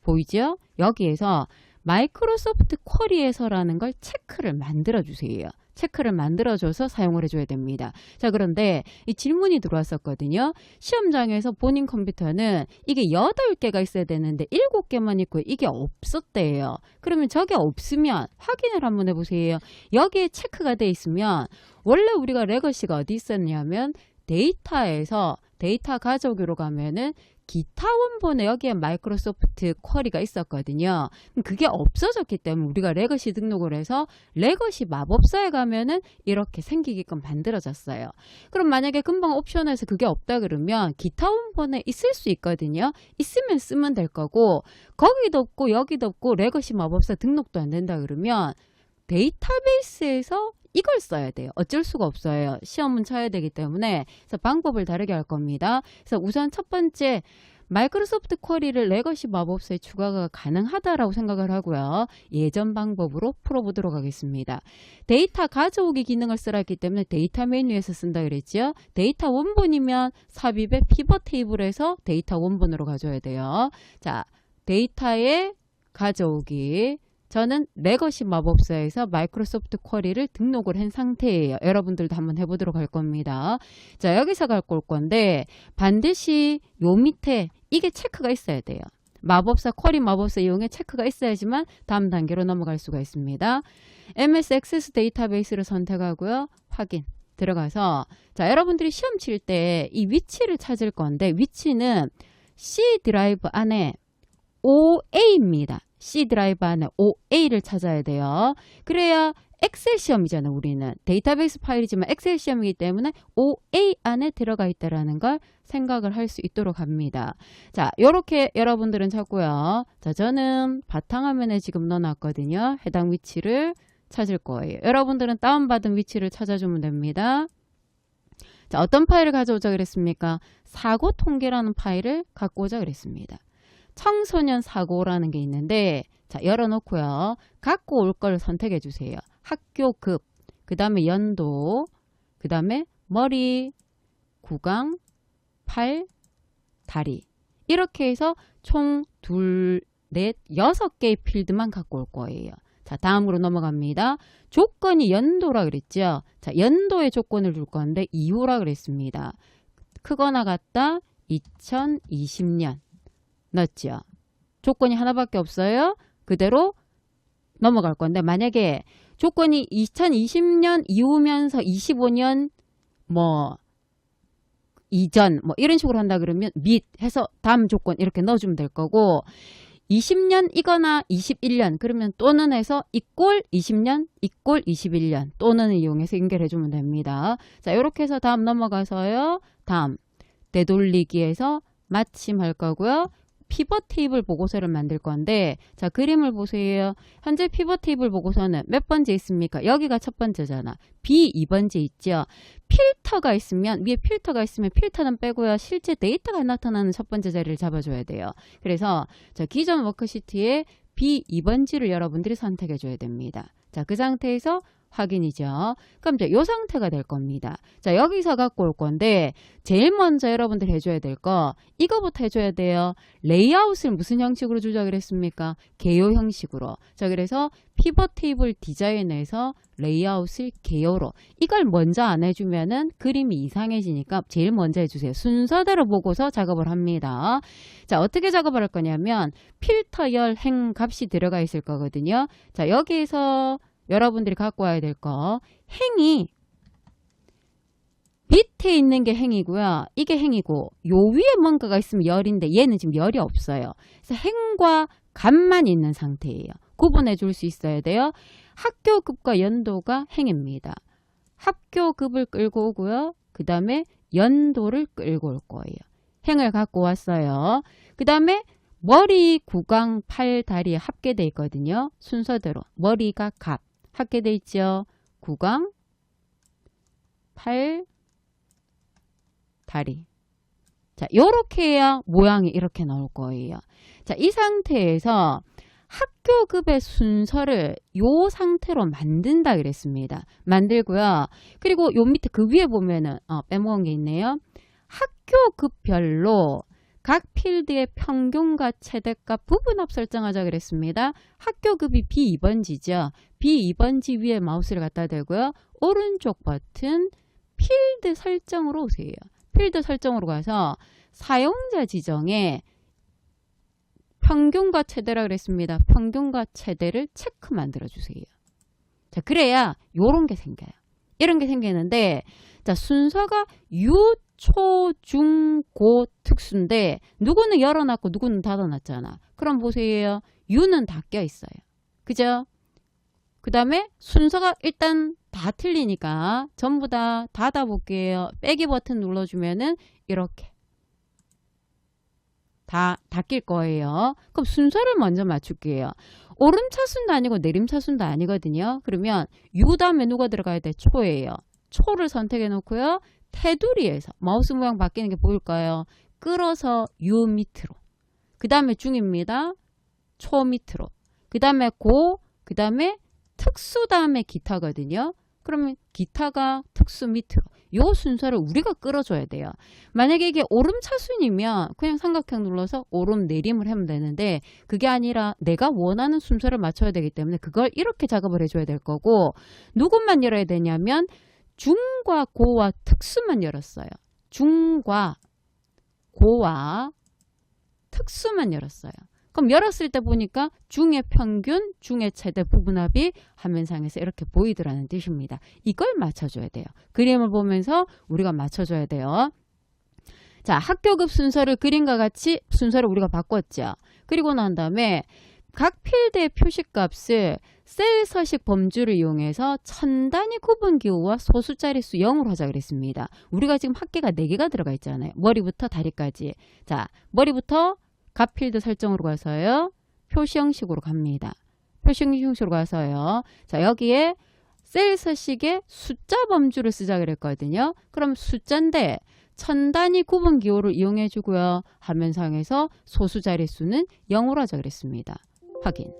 보이죠? 여기에서 마이크로소프트 쿼리에서라는 걸 체크를 만들어 주세요. 체크를 만들어줘서 사용을 해줘야 됩니다. 자, 그런데 이 질문이 들어왔었거든요. 시험장에서 본인 컴퓨터는 이게 8개가 있어야 되는데 7개만 있고 이게 없었대요. 그러면 저게 없으면 확인을 한번 해보세요. 여기에 체크가 돼 있으면 원래 우리가 레거시가 어디 있었냐면 데이터에서 데이터 가져오기로 가면은 기타 원본에 여기에 마이크로소프트 쿼리가 있었거든요. 그게 없어졌기 때문에 우리가 레거시 등록을 해서 레거시 마법사에 가면은 이렇게 생기게끔 만들어졌어요. 그럼 만약에 금방 옵션에서 그게 없다 그러면 기타 원본에 있을 수 있거든요. 있으면 쓰면 될 거고 거기도 없고 여기도 없고 레거시 마법사 등록도 안 된다 그러면 데이터베이스에서 이걸 써야 돼요. 어쩔 수가 없어요. 시험은 쳐야 되기 때문에. 그래서 방법을 다르게 할 겁니다. 그래서 우선 첫 번째 마이크로소프트 쿼리를 레거시 마법사에 추가가 가능하다라고 생각을 하고요. 예전 방법으로 풀어보도록 하겠습니다. 데이터 가져오기 기능을 쓰라 했기 때문에 데이터 메뉴에서 쓴다 그랬죠. 데이터 원본이면 삽입의 피벗 테이블에서 데이터 원본으로 가져야 돼요. 자, 데이터에 가져오기. 저는 레거시 마법사에서 마이크로소프트 쿼리를 등록을 한 상태예요. 여러분들도 한번 해보도록 할 겁니다. 자, 여기서 갖고 올 건데 반드시 요 밑에 이게 체크가 있어야 돼요. 마법사 쿼리 마법사 이용에 체크가 있어야지만 다음 단계로 넘어갈 수가 있습니다. MS 액세스 데이터베이스를 선택하고요. 확인 들어가서 자, 여러분들이 시험 칠 때 이 위치를 찾을 건데 위치는 C 드라이브 안에 OA입니다. C 드라이브 안에 OA를 찾아야 돼요. 그래야 엑셀 시험이잖아요. 우리는 데이터베이스 파일이지만 엑셀 시험이기 때문에 OA 안에 들어가 있다라는 걸 생각을 할 수 있도록 합니다. 자, 요렇게 여러분들은 찾고요. 자, 저는 바탕화면에 지금 넣어놨거든요. 해당 위치를 찾을 거예요. 여러분들은 다운받은 위치를 찾아주면 됩니다. 자, 어떤 파일을 가져오자 그랬습니까? 사고 통계라는 파일을 갖고 오자 그랬습니다. 청소년 사고라는 게 있는데 자, 열어놓고요. 갖고 올 걸 선택해 주세요. 학교급 그 다음에 연도, 그 다음에 머리, 구강, 팔, 다리. 이렇게 해서 총 2, 4, 6개의 필드만 갖고 올 거예요. 자, 다음으로 넘어갑니다. 조건이 연도라 그랬죠. 자, 연도의 조건을 줄 건데 2호라 그랬습니다. 크거나 같다 2020년 넣었죠. 조건이 하나밖에 없어요. 그대로 넘어갈 건데 만약에 조건이 2020년 이후면서 25년 뭐 이전 뭐 이런 식으로 한다 그러면 및 해서 다음 조건 이렇게 넣어주면 될 거고 20년이거나 21년 그러면 또는 해서 이꼴 20년 이꼴 21년 또는을 이용해서 연결해 주면 됩니다. 자, 이렇게 해서 다음 넘어가서요. 다음 되돌리기에서 마침 할 거고요. 피벗 테이블 보고서를 만들 건데 자, 그림을 보세요. 현재 피벗 테이블 보고서는 몇 번째 있습니까? 여기가 첫 번째잖아. B 2번째 있죠. 필터가 있으면 위에 필터가 있으면 필터는 빼고요. 실제 데이터가 나타나는 첫 번째 자리를 잡아줘야 돼요. 그래서 자, 기존 워크시트에 B 2번지를 여러분들이 선택해 줘야 됩니다. 자, 그 상태에서 확인이죠. 그럼 이제 이 상태가 될 겁니다. 자, 여기서 갖고 올 건데 제일 먼저 여러분들 해줘야 될 거 이거부터 해줘야 돼요. 레이아웃을 무슨 형식으로 조작을 했습니까? 개요 형식으로. 자, 그래서 피벗 테이블 디자인에서 레이아웃을 개요로 이걸 먼저 안 해주면은 그림이 이상해지니까 제일 먼저 해주세요. 순서대로 보고서 작업을 합니다. 자, 어떻게 작업을 할 거냐면 필터 열 행 값이 들어가 있을 거거든요. 자, 여기에서 여러분들이 갖고 와야 될 거 행이 밑에 있는 게 행이고요. 이게 행이고 요 위에 뭔가가 있으면 열인데 얘는 지금 열이 없어요. 그래서 행과 값만 있는 상태예요. 구분해 줄 수 있어야 돼요. 학교급과 연도가 행입니다. 학교급을 끌고 오고요. 그 다음에 연도를 끌고 올 거예요. 행을 갖고 왔어요. 그 다음에 머리, 구강, 팔, 다리에 합계되어 있거든요. 순서대로 머리가 값 합계되어 있죠. 구강, 팔, 다리. 자, 요렇게 해야 모양이 이렇게 나올 거예요. 자, 이 상태에서 학교급의 순서를 요 상태로 만든다 그랬습니다. 만들고요. 그리고 요 밑에 그 위에 보면은 빼먹은 게 있네요. 학교급별로 각 필드의 평균과 최대값 부분합 설정하자 그랬습니다. 학교급이 B2번지죠. B2번지 위에 마우스를 갖다 대고요. 오른쪽 버튼 필드 설정으로 오세요. 필드 설정으로 가서 사용자 지정에 평균과 최대라 그랬습니다. 평균과 최대를 체크 만들어 주세요. 자, 그래야 요런 게 생겨요. 이런 게 생기는데 자, 순서가 유, 초, 중, 고 특수인데 누구는 열어놨고 누구는 닫아놨잖아. 그럼 보세요. 유는 닫혀 있어요. 그죠? 그 다음에 순서가 일단 다 틀리니까 전부 다 닫아볼게요. 빼기 버튼 눌러주면은 이렇게 다 닫힐 거예요. 그럼 순서를 먼저 맞출게요. 오름차순도 아니고 내림차순도 아니거든요. 그러면 유 다음에 누가 들어가야 돼? 초예요. 초를 선택해 놓고요. 테두리에서 마우스 모양 바뀌는 게 보일까요? 끌어서 유 밑으로. 그 다음에 중입니다. 초 밑으로. 그 다음에 고, 그 다음에 특수 다음에 기타거든요. 그러면 기타가 특수 밑으로. 요 순서를 우리가 끌어줘야 돼요. 만약에 이게 오름차순이면 그냥 삼각형 눌러서 오름 내림을 하면 되는데 그게 아니라 내가 원하는 순서를 맞춰야 되기 때문에 그걸 이렇게 작업을 해줘야 될 거고 누구만 열어야 되냐면 중과 고와 특수만 열었어요. 중과 고와 특수만 열었어요. 그럼 열었을 때 보니까 중의 평균, 중의 최대 부분합이 화면상에서 이렇게 보이더라는 뜻입니다. 이걸 맞춰줘야 돼요. 그림을 보면서 우리가 맞춰줘야 돼요. 자, 학교급 순서를 그림과 같이 순서를 우리가 바꿨죠. 그리고 난 다음에 각 필드의 표시값을 셀 서식 범주를 이용해서 천 단위 구분 기호와 소수 자릿수 0으로 하자 그랬습니다. 우리가 지금 합계가 4개가 들어가 있잖아요. 머리부터 다리까지. 자, 머리부터 각 필드 설정으로 가서요. 표시 형식으로 갑니다. 표시 형식으로 가서요. 자, 여기에 셀 서식에 숫자 범주를 쓰자 그랬거든요. 그럼 숫자인데 천 단위 구분 기호를 이용해 주고요. 화면상에서 소수 자릿수는 0으로 하자 그랬습니다. 확인.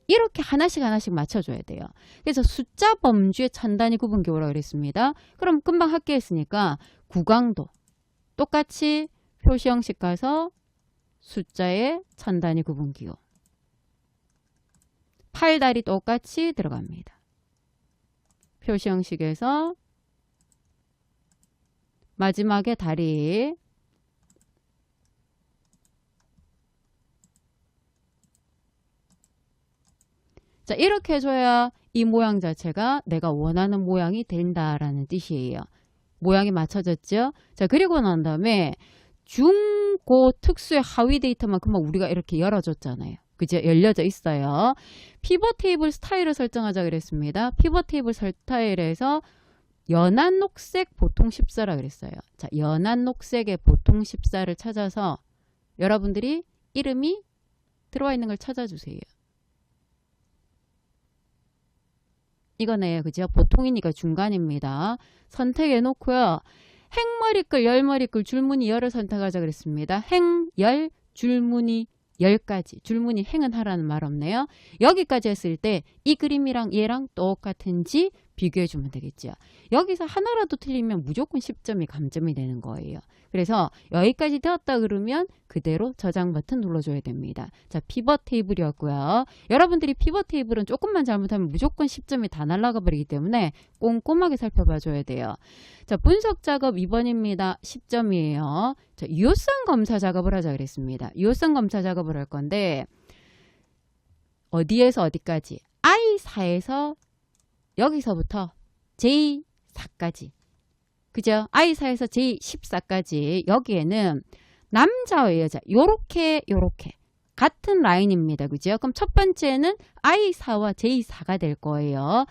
이렇게 하나씩 하나씩 맞춰줘야 돼요. 그래서 숫자 범주의 천 단위 구분기호라고 그랬습니다. 그럼 금방 합계했으니까 구강도 똑같이 표시 형식 가서 숫자의 천 단위 구분기호. 팔다리 똑같이 들어갑니다. 표시 형식에서 마지막에 다리. 자, 이렇게 해줘야 이 모양 자체가 내가 원하는 모양이 된다라는 뜻이에요. 모양이 맞춰졌죠? 자, 그리고 난 다음에 중고 특수의 하위 데이터만큼만 우리가 이렇게 열어줬잖아요. 그죠? 열려져 있어요. 피벗 테이블 스타일을 설정하자 그랬습니다. 피벗 테이블 스타일에서 연한 녹색 보통 14라 그랬어요. 자, 연한 녹색의 보통 14를 찾아서 여러분들이 이름이 들어와 있는 걸 찾아주세요. 이거네요. 그죠? 보통이니까 중간입니다. 선택해 놓고요. 행머리글, 열머리글, 줄무늬 열을 선택하자 그랬습니다. 행, 열, 줄무늬, 열까지. 줄무늬 행은 하라는 말 없네요. 여기까지 했을 때 이 그림이랑 얘랑 똑같은지 비교해 주면 되겠죠. 여기서 하나라도 틀리면 무조건 10점이 감점이 되는 거예요. 그래서 여기까지 되었다 그러면 그대로 저장 버튼 눌러줘야 됩니다. 자, 피벗 테이블이었고요. 여러분들이 피벗 테이블은 조금만 잘못하면 무조건 10점이 다 날아가 버리기 때문에 꼼꼼하게 살펴봐 줘야 돼요. 자, 분석 작업 2번입니다. 10점이에요. 자, 유효성 검사 작업을 하자 그랬습니다. 유효성 검사 작업을 할 건데 어디에서 어디까지? I4에서 여기서부터 J4까지. 그죠? I4에서 J14까지. 여기에는 남자와 여자 요렇게 같은 라인입니다. 그죠? 그럼 첫 번째는 I4와 J4가 될 거예요.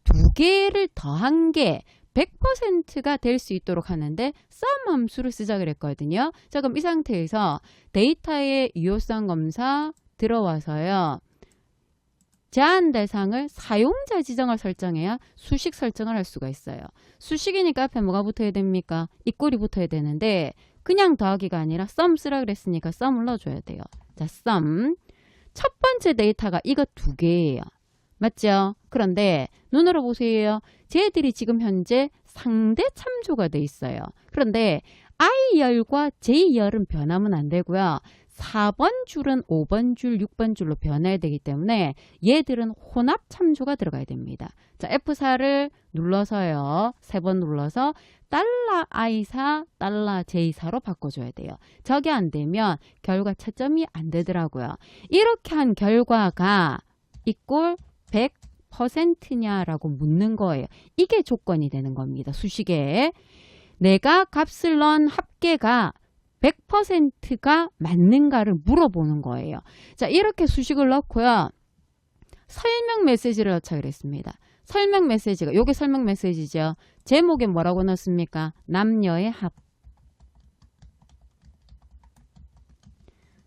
두 개를 더한 게 100%가 될 수 있도록 하는데 sum 함수를 쓰자 그랬거든요. 자, 그럼 이 상태에서 데이터의 유효성 검사 들어와서요. 제한 대상을 사용자 지정을 설정해야 수식 설정을 할 수가 있어요. 수식이니까 앞에 뭐가 붙어야 됩니까? 이꼴이 붙어야 되는데 그냥 더하기가 아니라 sum 쓰라 그랬으니까 sum을 넣어줘야 돼요. 자, sum. 첫 번째 데이터가 이거 두 개예요. 맞죠? 그런데 눈으로 보세요. 쟤들이 지금 현재 상대 참조가 돼 있어요. 그런데 I열과 J열은 변하면 안 되고요. 4번 줄은 5번 줄, 6번 줄로 변해야 되기 때문에 얘들은 혼합 참조가 들어가야 됩니다. 자, F4를 눌러서요. 3번 눌러서 $I4, $J4로 바꿔줘야 돼요. 저게 안 되면 결과 채점이 안 되더라고요. 이렇게 한 결과가 이꼴 100%냐라고 묻는 거예요. 이게 조건이 되는 겁니다. 수식에. 내가 값을 넣은 합계가 100%가 맞는가를 물어보는 거예요. 자, 이렇게 수식을 넣고요. 설명 메시지를 넣자 그랬습니다. 설명 메시지가, 요게 설명 메시지죠. 제목에 뭐라고 넣습니까? 남녀의 합.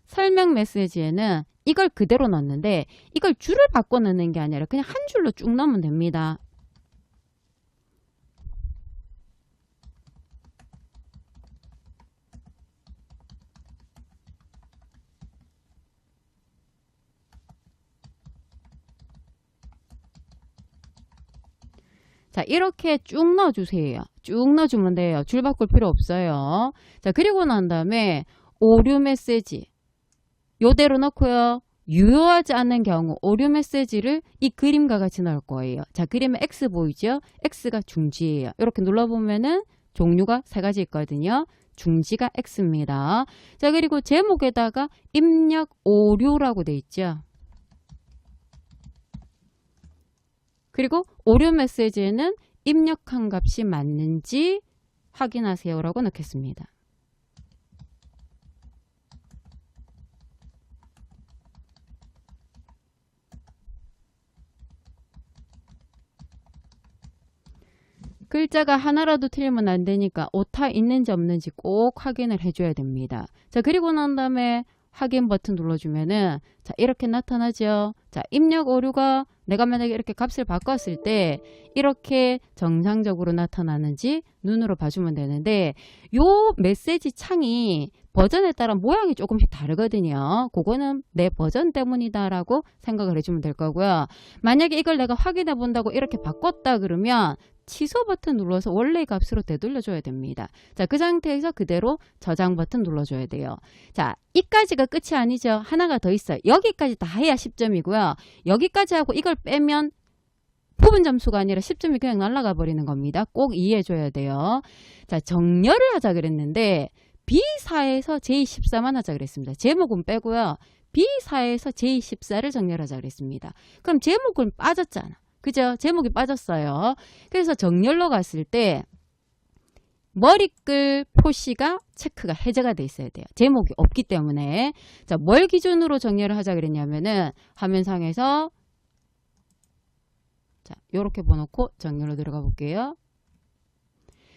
설명 메시지에는 이걸 그대로 넣는데 이걸 줄을 바꿔 넣는 게 아니라 그냥 한 줄로 쭉 넣으면 됩니다. 자, 이렇게 쭉 넣어주세요. 쭉 넣어주면 돼요. 줄 바꿀 필요 없어요. 자, 그리고 난 다음에 오류 메시지 요대로 넣고요. 유효하지 않은 경우 오류 메시지를 이 그림과 같이 넣을 거예요. 자, 그림에 X 보이죠? X가 중지예요. 이렇게 눌러보면은 종류가 세 가지 있거든요. 중지가 X입니다. 자, 그리고 제목에다가 입력 오류라고 돼 있죠. 그리고 오류 메시지에는 입력한 값이 맞는지 확인하세요라고 넣겠습니다. 글자가 하나라도 틀리면 안 되니까 오타 있는지 없는지 꼭 확인을 해줘야 됩니다. 자, 그리고 난 다음에 확인 버튼 눌러주면은 자 이렇게 나타나죠. 자 입력 오류가 내가 만약에 이렇게 값을 바꿨을 때 이렇게 정상적으로 나타나는지 눈으로 봐주면 되는데 요 메시지 창이 버전에 따라 모양이 조금씩 다르거든요. 그거는 내 버전 때문이다 라고 생각을 해주면 될 거고요. 만약에 이걸 내가 확인해 본다고 이렇게 바꿨다 그러면 취소 버튼 눌러서 원래의 값으로 되돌려줘야 됩니다. 자, 그 상태에서 그대로 저장 버튼 눌러줘야 돼요. 자, 이까지가 끝이 아니죠. 하나가 더 있어요. 여기까지 다 해야 10점이고요. 여기까지 하고 이걸 빼면 부분 점수가 아니라 10점이 그냥 날아가 버리는 겁니다. 꼭 이해해줘야 돼요. 자, 정렬을 하자 그랬는데 B4에서 J14만 하자 그랬습니다. 제목은 빼고요. B4에서 J14를 정렬하자 그랬습니다. 그럼 제목은 빠졌잖아. 그죠? 제목이 빠졌어요. 그래서 정렬로 갔을 때 머리글 표시가 체크가 해제가 돼 있어야 돼요. 제목이 없기 때문에. 자, 뭘 기준으로 정렬을 하자 그랬냐면은 화면상에서 자, 요렇게 보놓고 정렬로 들어가 볼게요.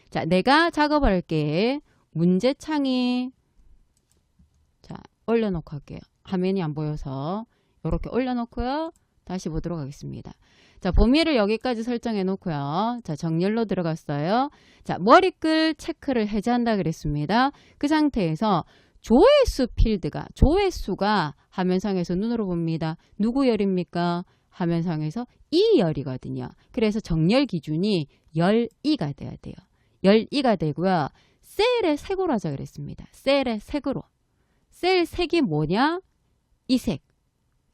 자, 내가 작업을 할게. 문제창이 자, 올려놓고 할게요. 화면이 안 보여서 요렇게 올려놓고요. 다시 보도록 하겠습니다. 자, 범위를 여기까지 설정해 놓고요. 자, 정렬로 들어갔어요. 자, 머리글 체크를 해제한다 그랬습니다. 그 상태에서 조회수 필드가, 조회수가 화면상에서 눈으로 봅니다. 누구 열입니까? 화면상에서 2열이거든요. 그래서 정렬 기준이 12가 돼야 돼요. 12가 되고요. 셀의 색으로 하자 그랬습니다. 셀의 색으로. 셀 색이 뭐냐? 이 색.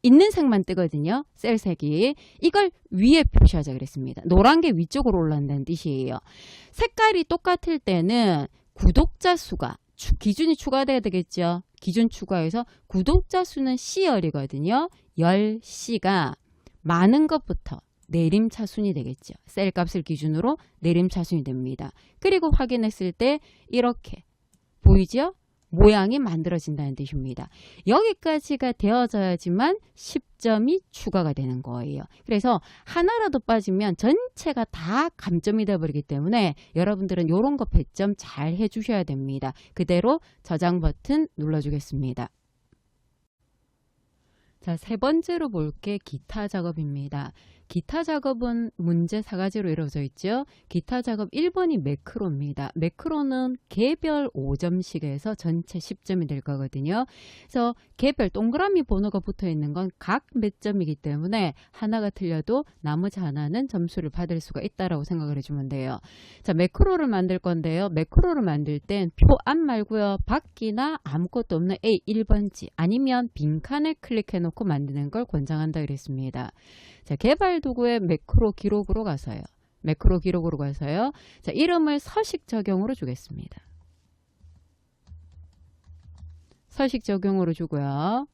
있는 색만 뜨거든요. 셀 색이. 이걸 위에 표시하자 그랬습니다. 노란 게 위쪽으로 올라간다는 뜻이에요. 색깔이 똑같을 때는 구독자 수가 기준이 추가돼야 되겠죠. 기준 추가해서 구독자 수는 C열이거든요. 10C가 많은 것부터 내림차순이 되겠죠. 셀 값을 기준으로 내림차순이 됩니다. 그리고 확인했을 때 이렇게 보이죠? 모양이 만들어진다는 뜻입니다. 여기까지가 되어져야지만 10점이 추가가 되는 거예요. 그래서 하나라도 빠지면 전체가 다 감점이 되어버리기 때문에 여러분들은 이런 거 배점 잘 해주셔야 됩니다. 그대로 저장 버튼 눌러주겠습니다. 자, 세 번째로 볼 게 기타 작업입니다. 기타 작업은 문제 4가지로 이루어져 있죠. 기타 작업 1번이 매크로입니다. 매크로는 개별 5점씩 해서 전체 10점이 될 거거든요. 그래서 개별 동그라미 번호가 붙어 있는 건 각 몇 점이기 때문에 하나가 틀려도 나머지 하나는 점수를 받을 수가 있다라고 생각을 해주면 돼요. 자, 매크로를 만들 건데요. 매크로를 만들 땐 표 안 말고요. 밖이나 아무것도 없는 A1번지 아니면 빈칸을 클릭해 놓고 만드는 걸 권장한다 그랬습니다. 자, 개발 도구의 매크로 기록으로 가서요. 매크로 기록으로 가서요. 자, 이름을 서식 적용으로 주겠습니다. 서식 적용으로 주고요.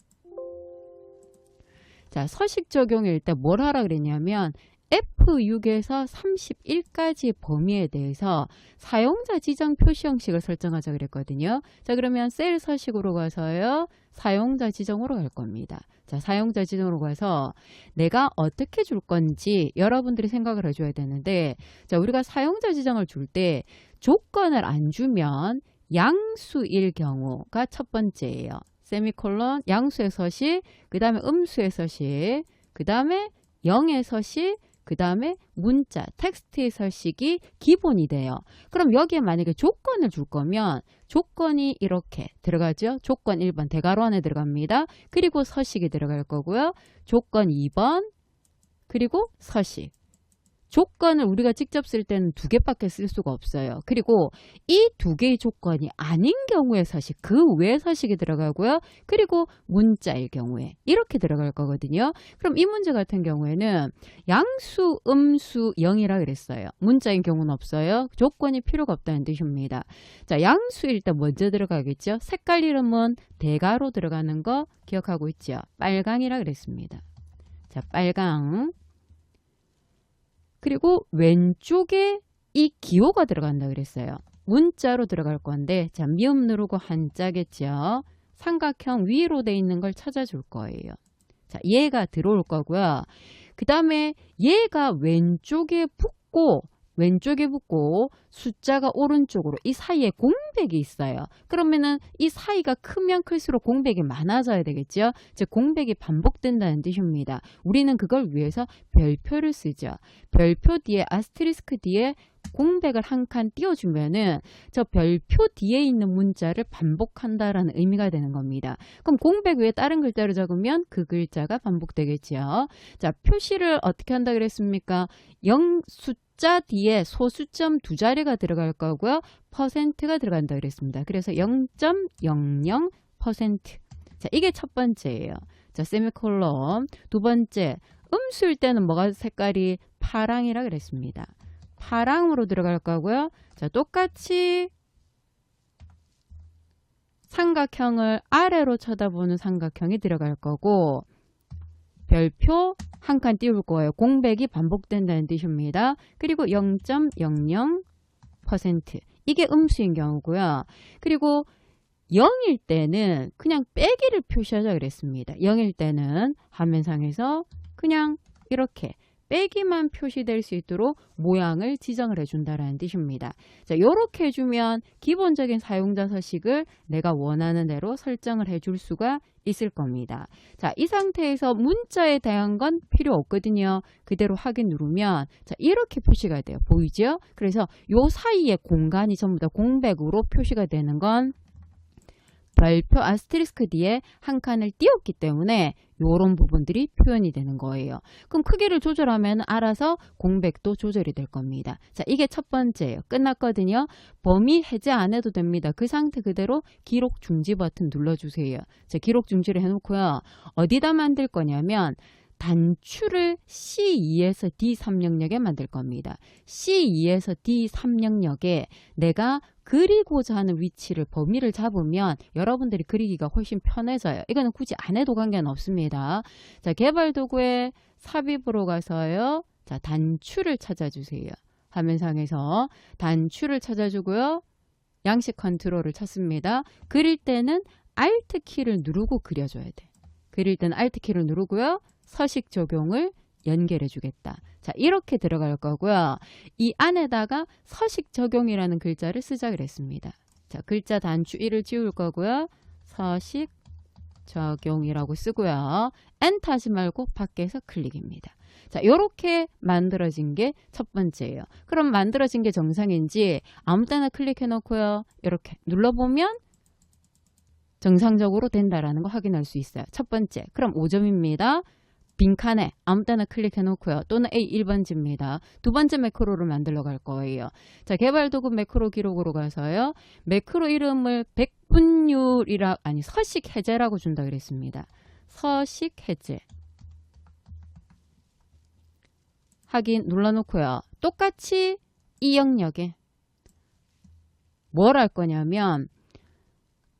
자, 서식 적용일 때 뭘 하라 그랬냐면 F6에서 31까지 범위에 대해서 사용자 지정 표시 형식을 설정하자 그랬거든요. 자, 그러면 셀 서식으로 가서요. 사용자 지정으로 갈 겁니다. 자, 사용자 지정으로 가서 내가 어떻게 줄 건지 여러분들이 생각을 해줘야 되는데, 자, 우리가 사용자 지정을 줄 때 조건을 안 주면 양수일 경우가 첫 번째예요. 세미콜론, 양수의 서식, 그 다음에 음수의 서식, 그 다음에 0의 서식, 그 다음에 문자, 텍스트의 서식이 기본이 돼요. 그럼 여기에 만약에 조건을 줄 거면 조건이 이렇게 들어가죠. 조건 1번 대괄호 안에 들어갑니다. 그리고 서식이 들어갈 거고요. 조건 2번 그리고 서식. 조건을 우리가 직접 쓸 때는 2개밖에 쓸 수가 없어요. 그리고 이 2개의 조건이 아닌 경우의 서식, 그 외의 서식이 들어가고요. 그리고 문자일 경우에 이렇게 들어갈 거거든요. 그럼 이 문제 같은 경우에는 양수, 음수 0이라 그랬어요. 문자인 경우는 없어요. 조건이 필요가 없다는 뜻입니다. 자, 양수일 때 먼저 들어가겠죠. 색깔 이름은 대괄호 들어가는 거 기억하고 있죠. 빨강이라 그랬습니다. 자, 빨강. 그리고 왼쪽에 이 기호가 들어간다 그랬어요. 문자로 들어갈 건데, 자, 미음 누르고 한자겠죠. 삼각형 위로 돼 있는 걸 찾아줄 거예요. 자, 얘가 들어올 거고요. 그 다음에 얘가 왼쪽에 붙고 왼쪽에 붙고 숫자가 오른쪽으로 이 사이에 공백이 있어요. 그러면은 이 사이가 크면 클수록 공백이 많아져야 되겠죠. 즉 공백이 반복된다는 뜻입니다. 우리는 그걸 위해서 별표를 쓰죠. 별표 뒤에 아스테리스크 뒤에 공백을 한 칸 띄워주면은 저 별표 뒤에 있는 문자를 반복한다라는 의미가 되는 겁니다. 그럼 공백 위에 다른 글자를 적으면 그 글자가 반복되겠죠. 자, 표시를 어떻게 한다 그랬습니까? 0 숫자 뒤에 소수점 두 자리가 들어갈 거고요. %가 들어간다 그랬습니다. 그래서 0.00%. 자, 이게 첫 번째예요. 자, 세미콜론. 두 번째, 음수일 때는 뭐가 색깔이 파랑이라 그랬습니다. 파랑으로 들어갈 거고요. 자, 똑같이 삼각형을 아래로 쳐다보는 삼각형이 들어갈 거고 별표 한 칸 띄울 거예요. 공백이 반복된다는 뜻입니다. 그리고 0.00% 이게 음수인 경우고요. 그리고 0일 때는 그냥 빼기를 표시하자 그랬습니다. 0일 때는 화면상에서 그냥 이렇게 빼기만 표시될 수 있도록 모양을 지정을 해준다는 뜻입니다. 자, 이렇게 해주면 기본적인 사용자 서식을 내가 원하는 대로 설정을 해줄 수가 있을 겁니다. 자, 이 상태에서 문자에 대한 건 필요 없거든요. 그대로 확인 누르면 자, 이렇게 표시가 돼요. 보이죠? 그래서 요 사이에 공간이 전부 다 공백으로 표시가 되는 건 별표 아스테리스크 뒤에 한 칸을 띄웠기 때문에 이런 부분들이 표현이 되는 거예요. 그럼 크기를 조절하면 알아서 공백도 조절이 될 겁니다. 자, 이게 첫 번째예요. 끝났거든요. 범위 해제 안 해도 됩니다. 그 상태 그대로 기록 중지 버튼 눌러주세요. 자, 기록 중지를 해놓고요. 어디다 만들 거냐면 단추를 C2에서 D3영역에 만들 겁니다. C2에서 D3영역에 내가 그리고자 하는 위치를 범위를 잡으면 여러분들이 그리기가 훨씬 편해져요. 이거는 굳이 안 해도 관계는 없습니다. 자, 개발 도구에 삽입으로 가서요. 자, 단추를 찾아주세요. 화면상에서 단추를 찾아주고요. 양식 컨트롤을 찾습니다. 그릴 때는 Alt 키를 누르고 그려줘야 돼. 그릴 때는 Alt 키를 누르고요. 서식 적용을 연결해 주겠다. 자, 이렇게 들어갈 거고요. 이 안에다가 서식 적용이라는 글자를 쓰자 그랬습니다. 자, 글자 단추 1을 지울 거고요. 서식 적용이라고 쓰고요. 엔터 하지 말고 밖에서 클릭입니다. 자, 이렇게 만들어진 게 첫 번째예요. 그럼 만들어진 게 정상인지 아무 때나 클릭해 놓고요. 이렇게 눌러보면 정상적으로 된다라는 거 확인할 수 있어요. 첫 번째. 그럼 5점입니다. 빈칸에 아무 때나 클릭해 놓고요. 또는 A 1번지입니다. 두 번째 매크로를 만들러 갈 거예요. 자, 개발 도구 매크로 기록으로 가서요. 매크로 이름을 백분율이라 아니 서식 해제라고 준다 그랬습니다. 서식 해제. 확인 눌러 놓고요. 똑같이 이 영역에 뭘 할 거냐면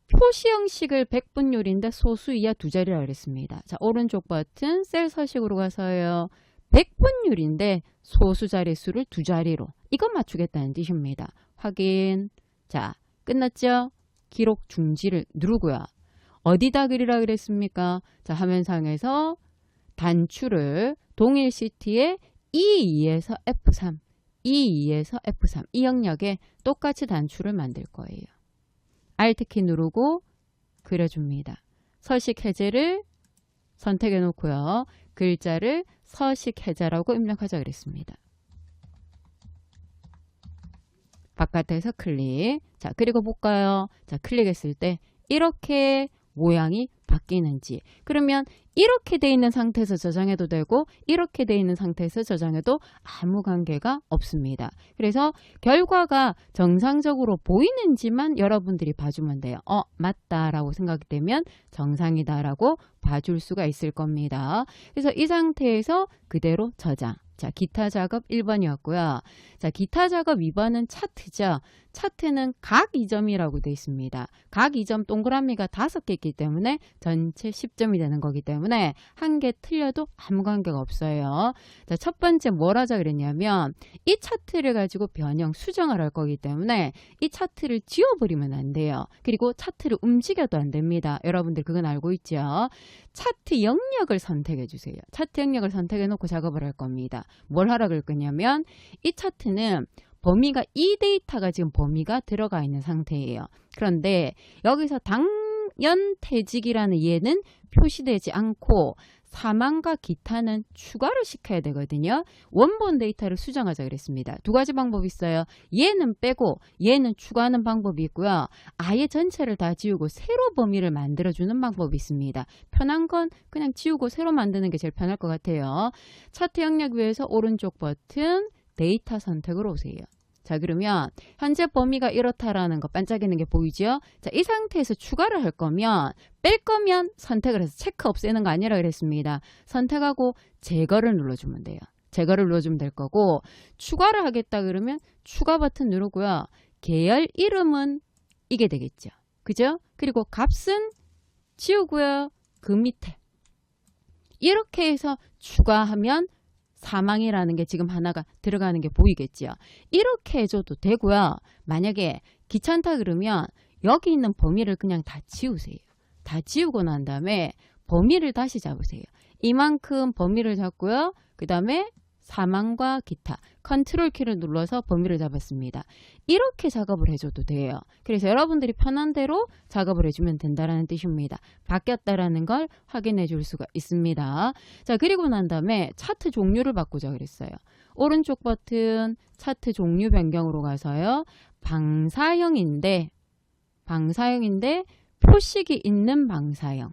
표시 형식을 백분율인데 소수 이하 두 자리라고 그랬습니다. 자, 오른쪽 버튼 셀 서식으로 가서요. 백분율인데 소수 자릿수를 두 자리로 이것 맞추겠다는 뜻입니다. 확인. 자, 끝났죠? 기록 중지를 누르고요. 어디다 그리라 그랬습니까? 자, 화면상에서 단추를 동일 시트에 E2에서 F3 E2에서 F3 이 영역에 똑같이 단추를 만들 거예요. Alt키 누르고 그려줍니다. 서식 해제를 선택해 놓고요. 글자를 서식 해제라고 입력하자 그랬습니다. 바깥에서 클릭. 자, 그리고 볼까요? 자, 클릭했을 때 이렇게 모양이 바뀌는지. 그러면 이렇게 돼 있는 상태에서 저장해도 되고 이렇게 돼 있는 상태에서 저장해도 아무 관계가 없습니다. 그래서 결과가 정상적으로 보이는지만 여러분들이 봐주면 돼요. 맞다라고 생각되면 정상이다라고 봐줄 수가 있을 겁니다. 그래서 이 상태에서 그대로 저장. 자, 기타 작업 1번이었고요. 자, 기타 작업 2번은 차트죠. 차트는 각 2점이라고 되어 있습니다. 각 2점 동그라미가 5개 있기 때문에 전체 10점이 되는 거기 때문에 한 개 틀려도 아무 관계가 없어요. 자, 첫 번째 뭘 하자 그랬냐면 이 차트를 가지고 변형, 수정을 할 거기 때문에 이 차트를 지워버리면 안 돼요. 그리고 차트를 움직여도 안 됩니다. 여러분들 그건 알고 있죠? 차트 영역을 선택해 주세요. 차트 영역을 선택해 놓고 작업을 할 겁니다. 뭘 하라 그럴 거냐면 이 차트는 범위가 이 데이터가 지금 범위가 들어가 있는 상태예요. 그런데 여기서 당연퇴직이라는 얘는 표시되지 않고 사망과 기타는 추가를 시켜야 되거든요. 원본 데이터를 수정하자 그랬습니다. 두 가지 방법이 있어요. 얘는 빼고 얘는 추가하는 방법이 있고요. 아예 전체를 다 지우고 새로 범위를 만들어주는 방법이 있습니다. 편한 건 그냥 지우고 새로 만드는 게 제일 편할 것 같아요. 차트 영역 위에서 오른쪽 버튼 데이터 선택으로 오세요. 자, 그러면 현재 범위가 이렇다라는 거 반짝이는 게 보이죠? 자, 이 상태에서 추가를 할 거면 뺄 거면 선택을 해서 체크 없애는 거 아니라 그랬습니다. 선택하고 제거를 눌러주면 돼요. 제거를 눌러주면 될 거고 추가를 하겠다 그러면 추가 버튼 누르고요. 계열 이름은 이게 되겠죠. 그죠? 그리고 값은 지우고요. 그 밑에 이렇게 해서 추가하면 사망이라는 게 지금 하나가 들어가는 게 보이겠죠. 이렇게 해줘도 되고요. 만약에 귀찮다 그러면 여기 있는 범위를 그냥 다 지우세요. 다 지우고 난 다음에 범위를 다시 잡으세요. 이만큼 범위를 잡고요. 그 다음에 사망과 기타 컨트롤 키를 눌러서 범위를 잡았습니다. 이렇게 작업을 해줘도 돼요. 그래서 여러분들이 편한 대로 작업을 해주면 된다는 뜻입니다. 바뀌었다라는 걸 확인해 줄 수가 있습니다. 자, 그리고 난 다음에 차트 종류를 바꾸자 그랬어요. 오른쪽 버튼 차트 종류 변경으로 가서요. 방사형인데 표식이 있는 방사형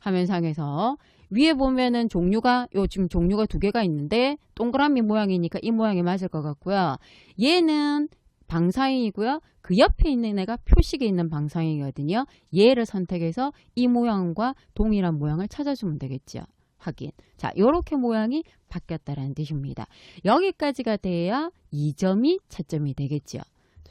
화면상에서 위에 보면은 종류가 지금 종류가 2개가 있는데 동그라미 모양이니까 이 모양이 맞을 것 같고요. 얘는 방사형이고요. 그 옆에 있는 애가 표식이 있는 방사형이거든요. 얘를 선택해서 이 모양과 동일한 모양을 찾아주면 되겠죠. 확인. 자, 요렇게 모양이 바뀌었다라는 뜻입니다. 여기까지가 돼야 2점이 채점이 되겠죠.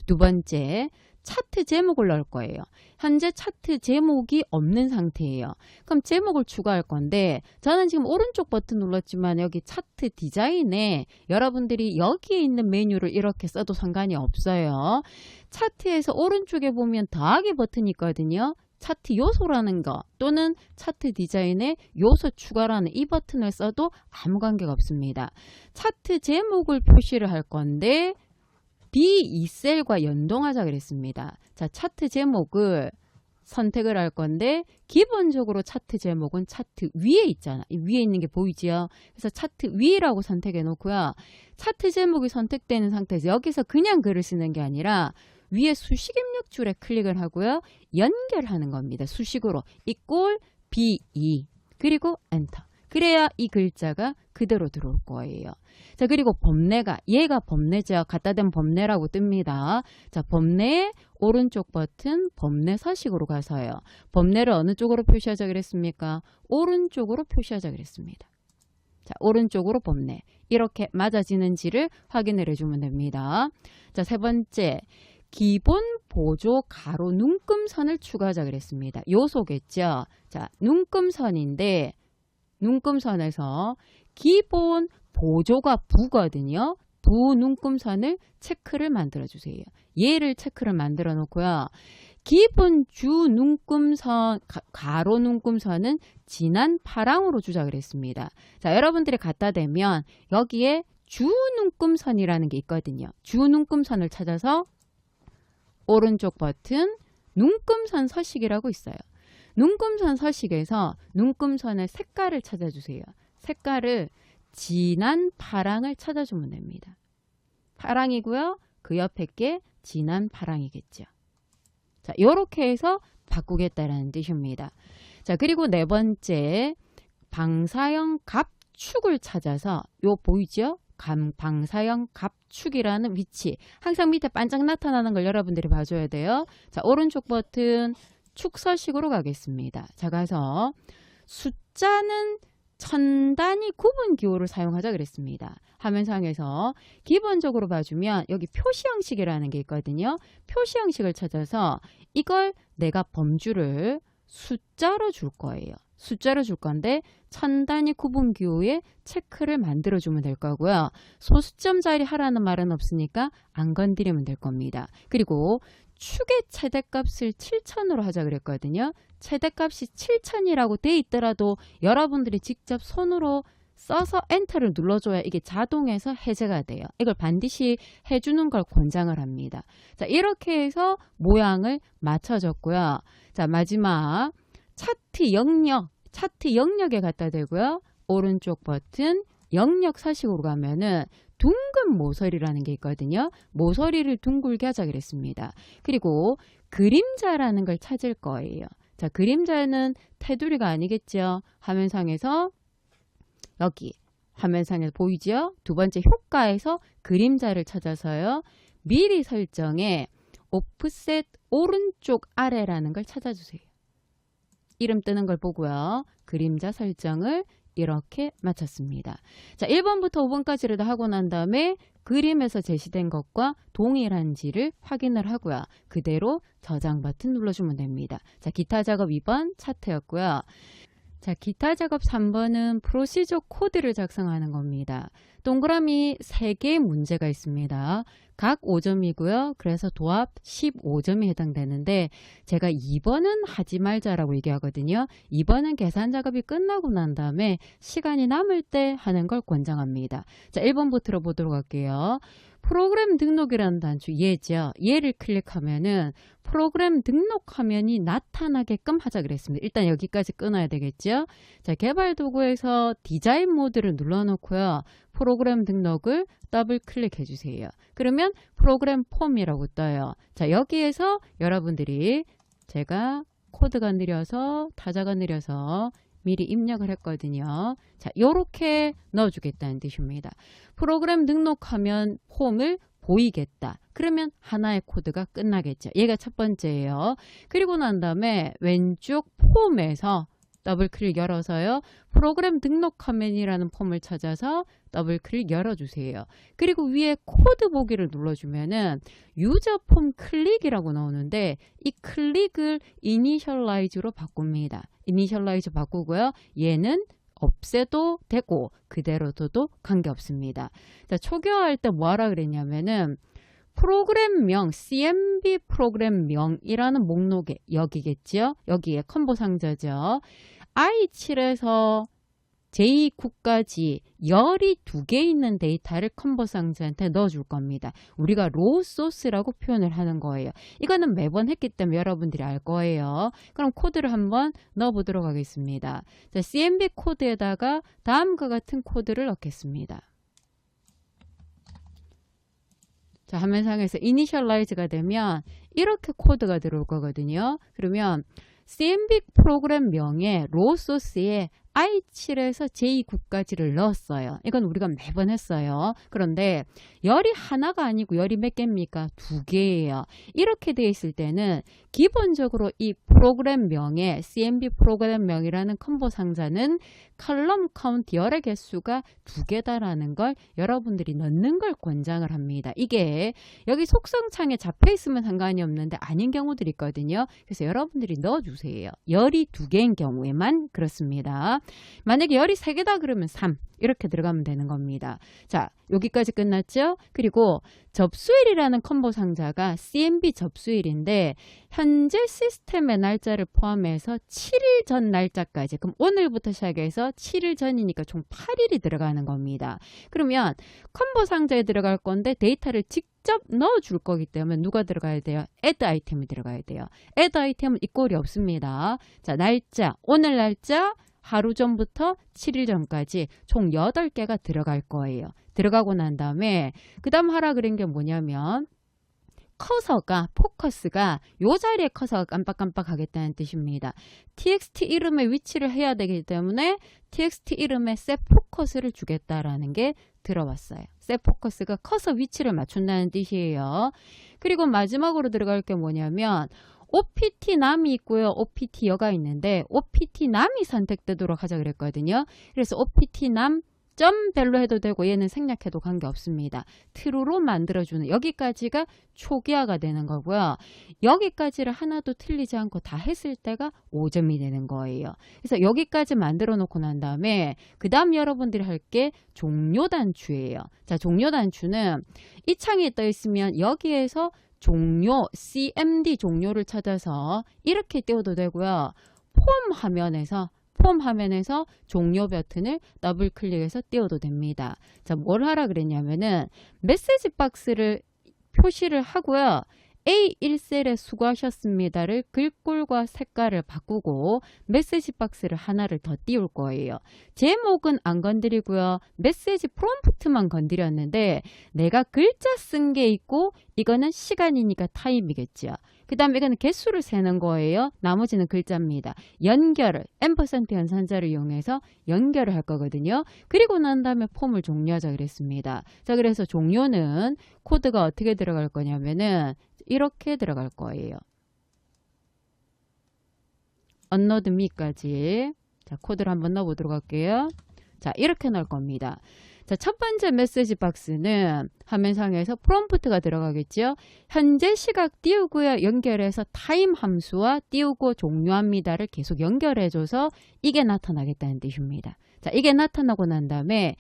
두 번째, 차트 제목을 넣을 거예요. 현재 차트 제목이 없는 상태예요. 그럼 제목을 추가할 건데 저는 지금 오른쪽 버튼 눌렀지만 여기 차트 디자인에 여러분들이 여기에 있는 메뉴를 이렇게 써도 상관이 없어요. 차트에서 오른쪽에 보면 더하기 버튼이 있거든요. 차트 요소라는 거 또는 차트 디자인에 요소 추가라는 이 버튼을 써도 아무 관계가 없습니다. 차트 제목을 표시를 할 건데 B2셀과 연동하자 그랬습니다. 자, 차트 제목을 선택을 할 건데 기본적으로 차트 제목은 차트 위에 있잖아. 이 위에 있는 게 보이지요? 그래서 차트 위라고 선택해 놓고요. 차트 제목이 선택되는 상태에서 여기서 그냥 글을 쓰는 게 아니라 위에 수식 입력줄에 클릭을 하고요. 연결하는 겁니다. 수식으로 equal B2 그리고 엔터. 그래야 이 글자가 그대로 들어올 거예요. 자, 그리고 범례가 얘가 범례죠. 갖다 댄 범례라고 뜹니다. 자, 범례의 오른쪽 버튼 범례 서식으로 가서요. 범례를 어느 쪽으로 표시하자 그랬습니까? 오른쪽으로 표시하자 그랬습니다. 자, 오른쪽으로 범례. 이렇게 맞아지는지를 확인을 해주면 됩니다. 자, 세 번째. 기본 보조 가로 눈금선을 추가하자 그랬습니다. 요소겠죠. 자, 눈금선인데 눈금선에서 기본 보조가 부거든요. 부 눈금선을 체크를 만들어 주세요. 얘를 체크를 만들어 놓고요. 기본 주 눈금선 가로 눈금선은 진한 파랑으로 주자 그랬습니다. 자, 여러분들이 갖다 대면 여기에 주 눈금선이라는 게 있거든요. 주 눈금선을 찾아서 오른쪽 버튼 눈금선 서식이라고 있어요. 눈금선 서식에서 눈금선의 색깔을 찾아주세요. 색깔을 진한 파랑을 찾아주면 됩니다. 파랑이고요. 그 옆에 게 진한 파랑이겠죠. 자, 요렇게 해서 바꾸겠다라는 뜻입니다. 자, 그리고 네 번째 방사형 갑축을 찾아서 요 보이죠? 방사형 갑축이라는 위치 항상 밑에 반짝 나타나는 걸 여러분들이 봐줘야 돼요. 자, 오른쪽 버튼 축서식으로 가겠습니다. 자, 가서 숫자는 천 단위 구분 기호를 사용하자 그랬습니다. 화면상에서 기본적으로 봐주면 여기 표시 형식이라는 게 있거든요. 표시 형식을 찾아서 이걸 내가 범주를 숫자로 줄 거예요. 숫자로 줄 건데 천 단위 구분 기호에 체크를 만들어 주면 될 거고요. 소수점 자리 하라는 말은 없으니까 안 건드리면 될 겁니다. 그리고 축의 최대값을 7000으로 하자 그랬거든요. 최대값이 7000이라고 돼 있더라도 여러분들이 직접 손으로 써서 엔터를 눌러줘야 이게 자동에서 해제가 돼요. 이걸 반드시 해주는 걸 권장을 합니다. 자, 이렇게 해서 모양을 맞춰줬고요. 자, 마지막 차트 영역에 갖다 대고요. 오른쪽 버튼 영역 서식으로 가면은 둥근 모서리라는 게 있거든요. 모서리를 둥글게 하자 그랬습니다. 그리고 그림자라는 걸 찾을 거예요. 자, 그림자는 테두리가 아니겠죠. 화면상에서 여기 화면상에서 보이죠? 두 번째 효과에서 그림자를 찾아서요. 미리 설정에 오프셋 오른쪽 아래라는 걸 찾아주세요. 이름 뜨는 걸 보고요. 그림자 설정을 이렇게 마쳤습니다. 자, 1번부터 5번까지를 다 하고 난 다음에 그림에서 제시된 것과 동일한지를 확인을 하고요. 그대로 저장 버튼 눌러주면 됩니다. 자, 기타 작업 2번 차트였고요. 자, 기타 작업 3번은 프로시저 코드를 작성하는 겁니다. 동그라미 3개의 문제가 있습니다. 각 5점이고요. 그래서 도합 15점이 해당되는데 제가 2번은 하지 말자라고 얘기하거든요. 2번은 계산 작업이 끝나고 난 다음에 시간이 남을 때 하는 걸 권장합니다. 자, 1번부터 들어보도록 할게요. 프로그램 등록이라는 단추 얘죠. 얘를 클릭하면은 프로그램 등록 화면이 나타나게끔 하자 그랬습니다. 일단 여기까지 끊어야 되겠죠. 자, 개발 도구에서 디자인 모드를 눌러놓고요. 프로그램 등록을 더블 클릭해 주세요. 그러면 프로그램 폼이라고 떠요. 자, 여기에서 여러분들이 제가 코드가 느려서 타자가 느려서 미리 입력을 했거든요. 자, 요렇게 넣어주겠다는 뜻입니다. 프로그램 등록하면 폼을 보이겠다. 그러면 하나의 코드가 끝나겠죠. 얘가 첫 번째예요. 그리고 난 다음에 왼쪽 폼에서 더블 클릭 열어서요. 프로그램 등록 화면이라는 폼을 찾아서 더블 클릭 열어주세요. 그리고 위에 코드 보기를 눌러주면은 유저 폼 클릭이라고 나오는데 이 클릭을 이니셜라이즈로 바꿉니다. 이니셜라이즈 바꾸고요. 얘는 없애도 되고 그대로 둬도 관계없습니다. 자, 초기화할 때 뭐하라 그랬냐면은 프로그램명 CMB 프로그램명이라는 목록에 여기겠죠. 여기에 컴보 상자죠. I7에서 J9까지 열이 2개 있는 데이터를 컴보 상자한테 넣어줄 겁니다. 우리가 로우 소스라고 표현을 하는 거예요. 이거는 매번 했기 때문에 여러분들이 알 거예요. 그럼 코드를 한번 넣어보도록 하겠습니다. 자, CMB 코드에다가 다음과 같은 코드를 넣겠습니다. 자, 화면상에서 이니셜라이즈가 되면 이렇게 코드가 들어올 거거든요. 그러면 CMB 프로그램 명에 로우 소스에 I7에서 J9까지를 넣었어요. 이건 우리가 매번 했어요. 그런데 열이 하나가 아니고 열이 몇 개입니까? 2개예요. 이렇게 되어 있을 때는 기본적으로 이 프로그램명에 CMB 프로그램명이라는 컴보 상자는 컬럼 카운트 열의 개수가 2개다라는 걸 여러분들이 넣는 걸 권장을 합니다. 이게 여기 속성창에 잡혀 있으면 상관이 없는데 아닌 경우들이 있거든요. 그래서 여러분들이 넣어주세요. 열이 2개인 경우에만 그렇습니다. 만약에 열이 3개다 그러면 3 이렇게 들어가면 되는 겁니다. 자, 여기까지 끝났죠? 그리고 접수일이라는 컴보 상자가 CMB 접수일인데 현재 시스템의 날짜를 포함해서 7일 전 날짜까지, 그럼 오늘부터 시작해서 7일 전이니까 총 8일이 들어가는 겁니다. 그러면 컴보 상자에 들어갈 건데 데이터를 직접 넣어줄 거기 때문에 누가 들어가야 돼요? add 아이템이 들어가야 돼요. add 아이템은 이 꼴이 없습니다. 자, 날짜, 오늘 날짜 하루 전부터 7일 전까지 총 8개가 들어갈 거예요. 들어가고 난 다음에 그 다음 하라 그런 게 뭐냐면 커서가, 포커스가 요 자리에 커서가 깜빡깜빡 하겠다는 뜻입니다. txt 이름의 위치를 해야 되기 때문에 txt 이름에 set 포커스를 주겠다라는 게 들어왔어요. set 포커스가 커서 위치를 맞춘다는 뜻이에요. 그리고 마지막으로 들어갈 게 뭐냐면 OPT 남이 있고요. OPT 여가 있는데 OPT 남이 선택되도록 하자 그랬거든요. 그래서 OPT 남 점별로 해도 되고 얘는 생략해도 관계없습니다. true로 만들어주는 여기까지가 초기화가 되는 거고요. 여기까지를 하나도 틀리지 않고 다 했을 때가 5점이 되는 거예요. 그래서 여기까지 만들어 놓고 난 다음에 그 다음 여러분들이 할 게 종료 단추예요. 자, 종료 단추는 이 창에 떠 있으면 여기에서 종료, CMD 종료를 찾아서 이렇게 띄워도 되고요. 폼 화면에서 종료 버튼을 더블 클릭해서 띄워도 됩니다. 자, 뭘 하라 그랬냐면은 메시지 박스를 표시를 하고요. A1셀에 수고하셨습니다를 글꼴과 색깔을 바꾸고 메시지 박스를 하나를 더 띄울 거예요. 제목은 안 건드리고요. 메시지 프롬프트만 건드렸는데 내가 글자 쓴 게 있고 이거는 시간이니까 타임이겠죠. 그 다음에 이거는 개수를 세는 거예요. 나머지는 글자입니다. 연결을 앰퍼센트 연산자를 이용해서 연결을 할 거거든요. 그리고 난 다음에 폼을 종료하자 그랬습니다. 자, 그래서 종료는 코드가 어떻게 들어갈 거냐면은 이렇게 들어갈 거예요. 언노드 미까지. 자, 코드를 한번 넣어보도록 할게요. 자, 이렇게 넣을 겁니다. 자, 첫 번째 메시지 박스는 화면상에서 프롬프트가 들어가겠죠. 현재 시각 띄우고요. 연결해서 타임 함수와 띄우고 종료합니다를 계속 연결해줘서 이게 나타나겠다는 뜻입니다. 자, 이게 나타나고 난 다음에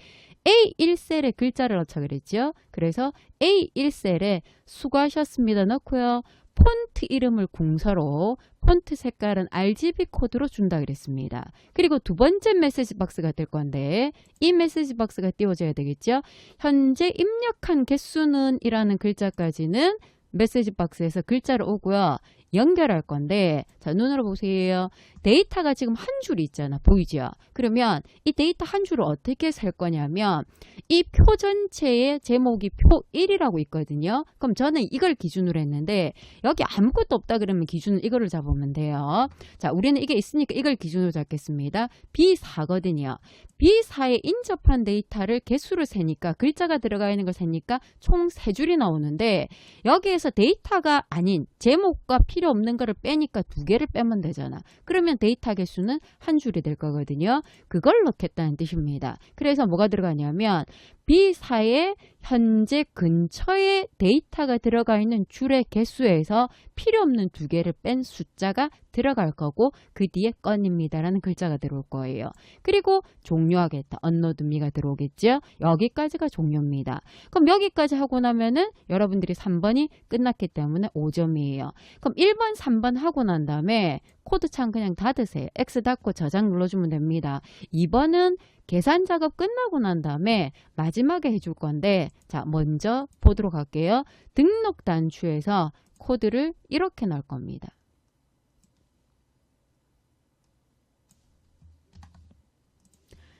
A1셀에 글자를 넣자 그랬죠. 그래서 A1셀에 수고하셨습니다 넣고요. 폰트 이름을 궁서로, 폰트 색깔은 RGB 코드로 준다 그랬습니다. 그리고 두 번째 메시지 박스가 될 건데 이 메시지 박스가 띄워져야 되겠죠. 현재 입력한 개수는 이라는 글자까지는 메시지 박스에서 글자를 오고요. 연결할 건데 자, 눈으로 보세요. 데이터가 지금 한 줄이 있잖아. 보이죠? 그러면 이 데이터 한 줄을 어떻게 셀 거냐면 이 표 전체의 제목이 표 1이라고 있거든요. 그럼 저는 이걸 기준으로 했는데 여기 아무것도 없다 그러면 기준은 이거를 잡으면 돼요. 자, 우리는 이게 있으니까 이걸 기준으로 잡겠습니다. B4거든요. B4에 인접한 데이터를 개수를 세니까 글자가 들어가 있는 걸 세니까 총 3줄이 나오는데 여기에서 데이터가 아닌 제목과 필요 없는 거를 빼니까 2개를 빼면 되잖아. 그러면 데이터 개수는 한 줄이 될 거거든요. 그걸 넣겠다는 뜻입니다. 그래서 뭐가 들어가냐면 B4에 현재 근처에 데이터가 들어가 있는 줄의 개수에서 필요 없는 2개를 뺀 숫자가 들어갈 거고 그 뒤에 건입니다라는 글자가 들어올 거예요. 그리고 종료하겠다. 언노드 미가 들어오겠죠. 여기까지가 종료입니다. 그럼 여기까지 하고 나면은 여러분들이 3번이 끝났기 때문에 5점이에요. 그럼 1번, 3번 하고 난 다음에 코드창 그냥 닫으세요. X 닫고 저장 눌러주면 됩니다. 2번은 계산 작업 끝나고 난 다음에 마지막에 해줄 건데 자, 먼저 보도록 할게요. 등록 단추에서 코드를 이렇게 넣을 겁니다.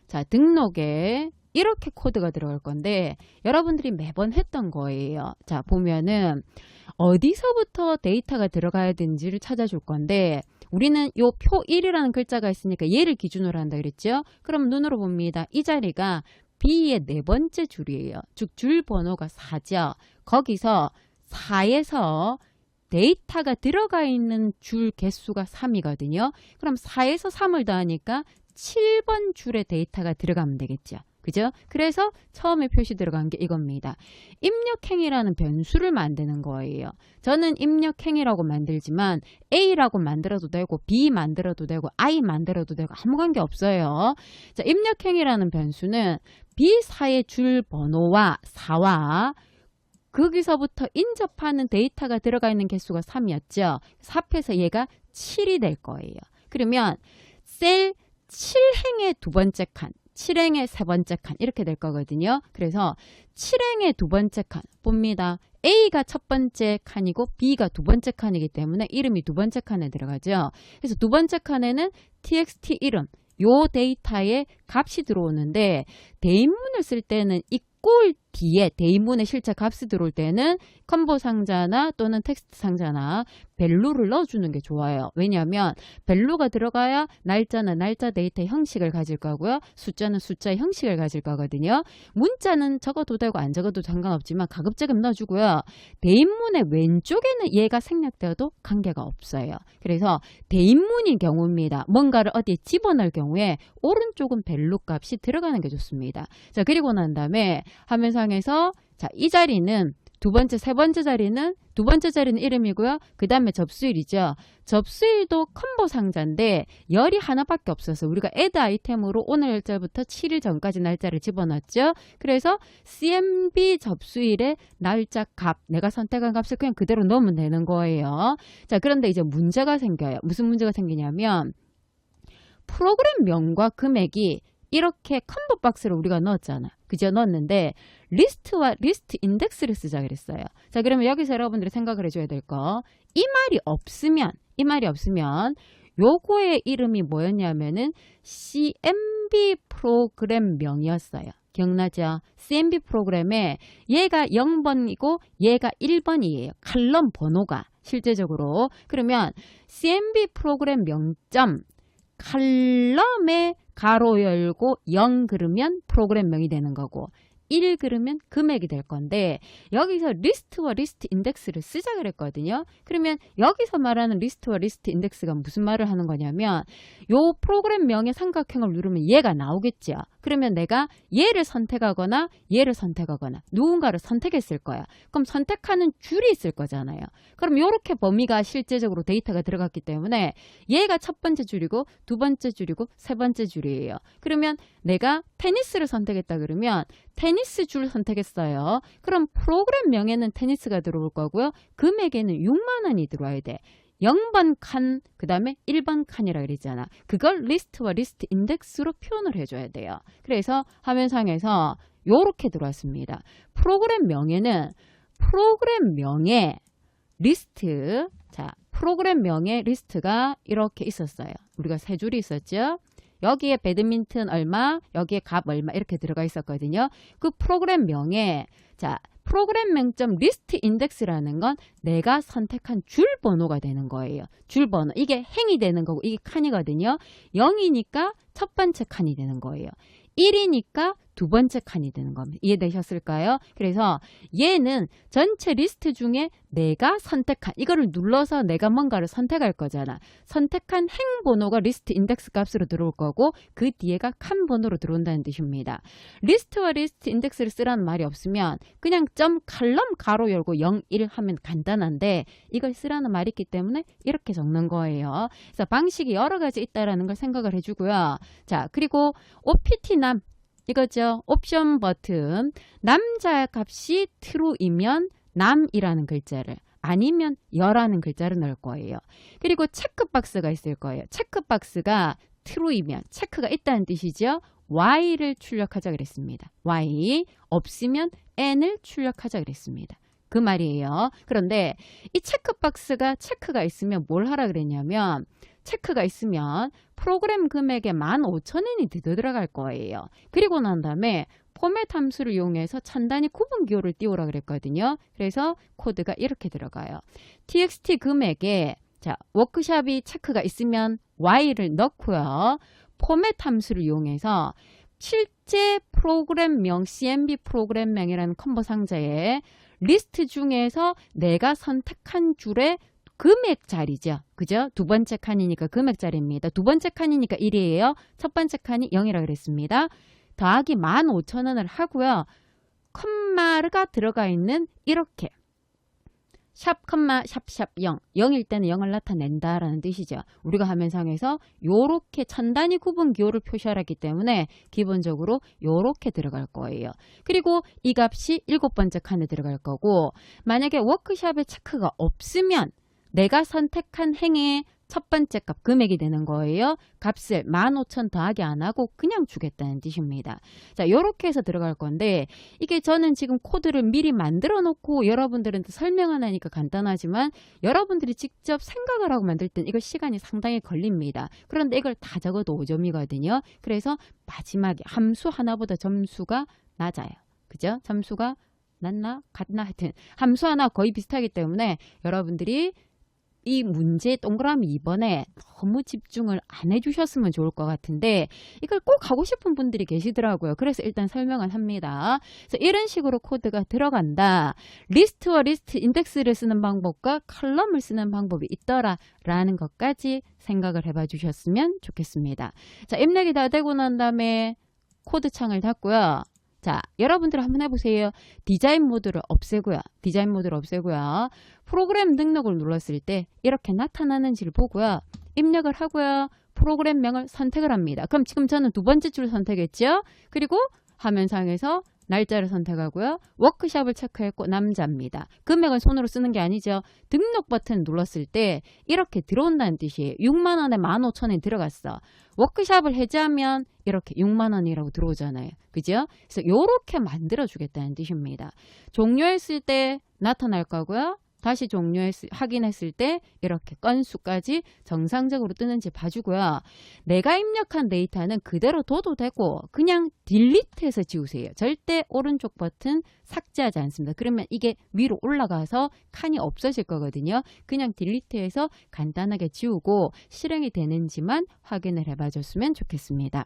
자, 등록에 이렇게 코드가 들어갈 건데 여러분들이 매번 했던 거예요. 자, 보면은 어디서부터 데이터가 들어가야 되는지를 찾아줄 건데 우리는 요 표 1이라는 글자가 있으니까 얘를 기준으로 한다 그랬죠. 그럼 눈으로 봅니다. 이 자리가 B의 4번째 줄이에요. 즉 줄 번호가 4죠. 거기서 4에서 데이터가 들어가 있는 줄 개수가 3이거든요. 그럼 4에서 3을 더하니까 7번 줄에 데이터가 들어가면 되겠죠. 그죠? 그래서 처음에 표시 들어간 게 이겁니다. 입력행이라는 변수를 만드는 거예요. 저는 입력행이라고 만들지만 A라고 만들어도 되고 B 만들어도 되고 I 만들어도 되고 아무 관계 없어요. 자, 입력행이라는 변수는 B4의 줄 번호와 4와 거기서부터 인접하는 데이터가 들어가 있는 개수가 3이었죠. 합해서 얘가 7이 될 거예요. 그러면 셀 7행의 두 번째 칸, 7행의 세 번째 칸 이렇게 될 거거든요. 그래서 7행의 두 번째 칸 봅니다. A가 첫 번째 칸이고 B가 두 번째 칸이기 때문에 이름이 두 번째 칸에 들어가죠. 그래서 두 번째 칸에는 txt 이름, 요 데이터에 값이 들어오는데 대인문을 쓸 때는 이 꼴 뒤에 대인문의 실제 값이 들어올 때는 컴보 상자나 또는 텍스트 상자나 밸류를 넣어주는 게 좋아요. 왜냐하면 밸류가 들어가야 날짜는 날짜 데이터 형식을 가질 거고요. 숫자는 숫자의 형식을 가질 거거든요. 문자는 적어도 되고 안 적어도 상관없지만 가급적이면 넣어주고요. 대인문의 왼쪽에는 얘가 생략되어도 관계가 없어요. 그래서 대인문인 경우입니다. 뭔가를 어디에 집어넣을 경우에 오른쪽은 밸류 값이 들어가는 게 좋습니다. 자, 그리고 난 다음에 화면상에서 자, 이 자리는 두 번째, 세 번째 자리는 두 번째 자리는 이름이고요. 그 다음에 접수일이죠. 접수일도 컴보 상자인데 열이 하나밖에 없어서 우리가 add 아이템으로 오늘 날짜부터 7일 전까지 날짜를 집어넣었죠. 그래서 CMB 접수일의 날짜 값, 내가 선택한 값을 그냥 그대로 넣으면 되는 거예요. 자, 그런데 이제 문제가 생겨요. 무슨 문제가 생기냐면 프로그램명과 금액이 이렇게 컴보 박스를 우리가 넣었잖아. 그죠? 넣었는데 리스트와 리스트 인덱스를 쓰자 그랬어요. 자, 그러면 여기서 여러분들이 생각을 해줘야 될 거, 이 말이 없으면 요거의 이름이 뭐였냐면은 CMB 프로그램명이었어요. 기억나죠? CMB 프로그램에 얘가 0번이고 얘가 1번이에요. 칼럼 번호가 실제적으로. 그러면 CMB 프로그램 명점 칼럼에 가로 열고 0 그르면 프로그램명이 되는 거고 1 그러면 금액이 될 건데 여기서 리스트와 리스트 인덱스를 쓰자 그랬거든요. 그러면 여기서 말하는 리스트와 리스트 인덱스가 무슨 말을 하는 거냐면 요 프로그램명의 삼각형을 누르면 얘가 나오겠죠. 그러면 내가 얘를 선택하거나 얘를 선택하거나 누군가를 선택했을 거야. 그럼 선택하는 줄이 있을 거잖아요. 그럼 이렇게 범위가 실제적으로 데이터가 들어갔기 때문에 얘가 첫 번째 줄이고 두 번째 줄이고 세 번째 줄이에요. 그러면 내가 테니스를 선택했다 그러면 테니스 줄 선택했어요. 그럼 프로그램명에는 테니스가 들어올 거고요. 금액에는 6만 원이 들어와야 돼. 0번 칸, 그 다음에 1번 칸이라 그랬잖아. 그걸 리스트와 리스트 인덱스로 표현을 해줘야 돼요. 그래서 화면상에서 요렇게 들어왔습니다. 프로그램명에는 프로그램명의 리스트, 자, 프로그램명의 리스트가 이렇게 있었어요. 우리가 세 줄이 있었죠. 여기에 배드민턴 얼마, 여기에 값 얼마 이렇게 들어가 있었거든요. 그 프로그램명에 자, 프로그램명점 리스트 인덱스라는 건 내가 선택한 줄 번호가 되는 거예요. 줄 번호. 이게 행이 되는 거고 이게 칸이거든요. 0이니까 첫 번째 칸이 되는 거예요. 1이니까 두 번째 칸이 되는 겁니다. 이해되셨을까요? 그래서 얘는 전체 리스트 중에 내가 선택한, 이거를 눌러서 내가 뭔가를 선택할 거잖아. 선택한 행 번호가 리스트 인덱스 값으로 들어올 거고 그 뒤에가 칸 번호로 들어온다는 뜻입니다. 리스트와 리스트 인덱스를 쓰라는 말이 없으면 그냥 점 칼럼 가로 열고 0, 1 하면 간단한데 이걸 쓰라는 말이 있기 때문에 이렇게 적는 거예요. 그래서 방식이 여러 가지 있다라는 걸 생각을 해주고요. 자, 그리고 OPT남 이거죠. 옵션 버튼. 남자 값이 true이면 남이라는 글자를, 아니면 여라는 글자를 넣을 거예요. 그리고 체크박스가 있을 거예요. 체크박스가 true이면 체크가 있다는 뜻이죠. y를 출력하자 그랬습니다. y 없으면 n을 출력하자 그랬습니다. 그 말이에요. 그런데 이 체크박스가 체크가 있으면 뭘 하라 그랬냐면 체크가 있으면 프로그램 금액에 15,000원이 더 들어갈 거예요. 그리고 난 다음에 포맷 함수를 이용해서 찬단위 구분 기호를 띄우라 그랬거든요. 그래서 코드가 이렇게 들어가요. txt 금액에 자, 워크샵이 체크가 있으면 y를 넣고요. 포맷 함수를 이용해서 실제 프로그램명 CMB 프로그램명이라는 컴보 상자에 리스트 중에서 내가 선택한 줄에 금액 자리죠. 그죠? 두 번째 칸이니까 금액 자리입니다. 두 번째 칸이니까 1이에요. 첫 번째 칸이 0이라고 그랬습니다. 더하기 15,000원을 하고요. 컴마가 들어가 있는 이렇게 샵, 컴마, 샵 0. 0일 때는 0을 나타낸다라는 뜻이죠. 우리가 화면상에서 요렇게 천단위 구분 기호를 표시하기 때문에 기본적으로 요렇게 들어갈 거예요. 그리고 이 값이 7번째 칸에 들어갈 거고 만약에 워크샵에 체크가 없으면 내가 선택한 행의 첫 번째 값 금액이 되는 거예요. 값을 15,000 더하기 안 하고 그냥 주겠다는 뜻입니다. 자, 요렇게 해서 들어갈 건데 이게 저는 지금 코드를 미리 만들어 놓고 여러분들한테 설명을 하니까 간단하지만 여러분들이 직접 생각을 하고 만들 땐 이거 시간이 상당히 걸립니다. 그런데 이걸 다 적어도 5점이거든요. 그래서 마지막에 함수 하나보다 점수가 낮아요. 그죠? 점수가 낮나? 같나? 하여튼 함수 하나 거의 비슷하기 때문에 여러분들이 이 문제 동그라미 2번에 너무 집중을 안 해주셨으면 좋을 것 같은데 이걸 꼭 하고 싶은 분들이 계시더라고요. 그래서 일단 설명을 합니다. 그래서 이런 식으로 코드가 들어간다. 리스트와 리스트 인덱스를 쓰는 방법과 컬럼을 쓰는 방법이 있더라 라는 것까지 생각을 해봐 주셨으면 좋겠습니다. 자, 입력이 다 되고 난 다음에 코드 창을 닫고요. 자, 여러분들 한번 해보세요. 디자인 모드를 없애고요. 디자인 모드를 없애고요. 프로그램 등록을 눌렀을 때 이렇게 나타나는지를 보고요. 입력을 하고요. 프로그램명을 선택을 합니다. 그럼 지금 저는 두 번째 줄 선택했죠. 그리고 화면상에서 날짜를 선택하고요. 워크샵을 체크했고 남자입니다. 금액은 손으로 쓰는 게 아니죠. 등록 버튼 눌렀을 때 이렇게 들어온다는 뜻이에요. 6만원에 15,000원이 들어갔어. 워크샵을 해제하면 이렇게 6만원이라고 들어오잖아요. 그죠? 그래서 이렇게 만들어주겠다는 뜻입니다. 종료했을 때 나타날 거고요. 다시 확인했을 때 이렇게 건수까지 정상적으로 뜨는지 봐주고요. 내가 입력한 데이터는 그대로 둬도 되고 그냥 딜리트해서 지우세요. 절대 오른쪽 버튼 삭제하지 않습니다. 그러면 이게 위로 올라가서 칸이 없어질 거거든요. 그냥 딜리트해서 간단하게 지우고 실행이 되는지만 확인을 해봐줬으면 좋겠습니다.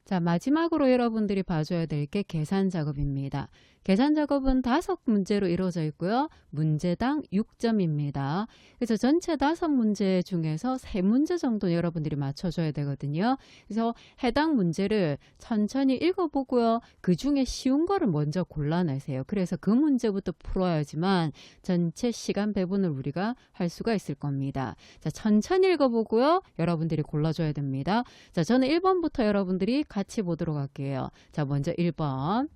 자, 마지막으로 여러분들이 봐줘야 될 게 계산 작업입니다. 계산 작업은 5문제로 이루어져 있고요. 문제당 6점입니다. 그래서 전체 5문제 중에서 3문제 정도 여러분들이 맞춰줘야 되거든요. 그래서 해당 문제를 천천히 읽어보고요. 그 중에 쉬운 거를 먼저 골라내세요. 그래서 그 문제부터 풀어야지만 전체 시간 배분을 우리가 할 수가 있을 겁니다. 자, 천천히 읽어보고요. 여러분들이 골라줘야 됩니다. 자, 저는 1번부터 여러분들이 같이 보도록 할게요. 자, 먼저 1번.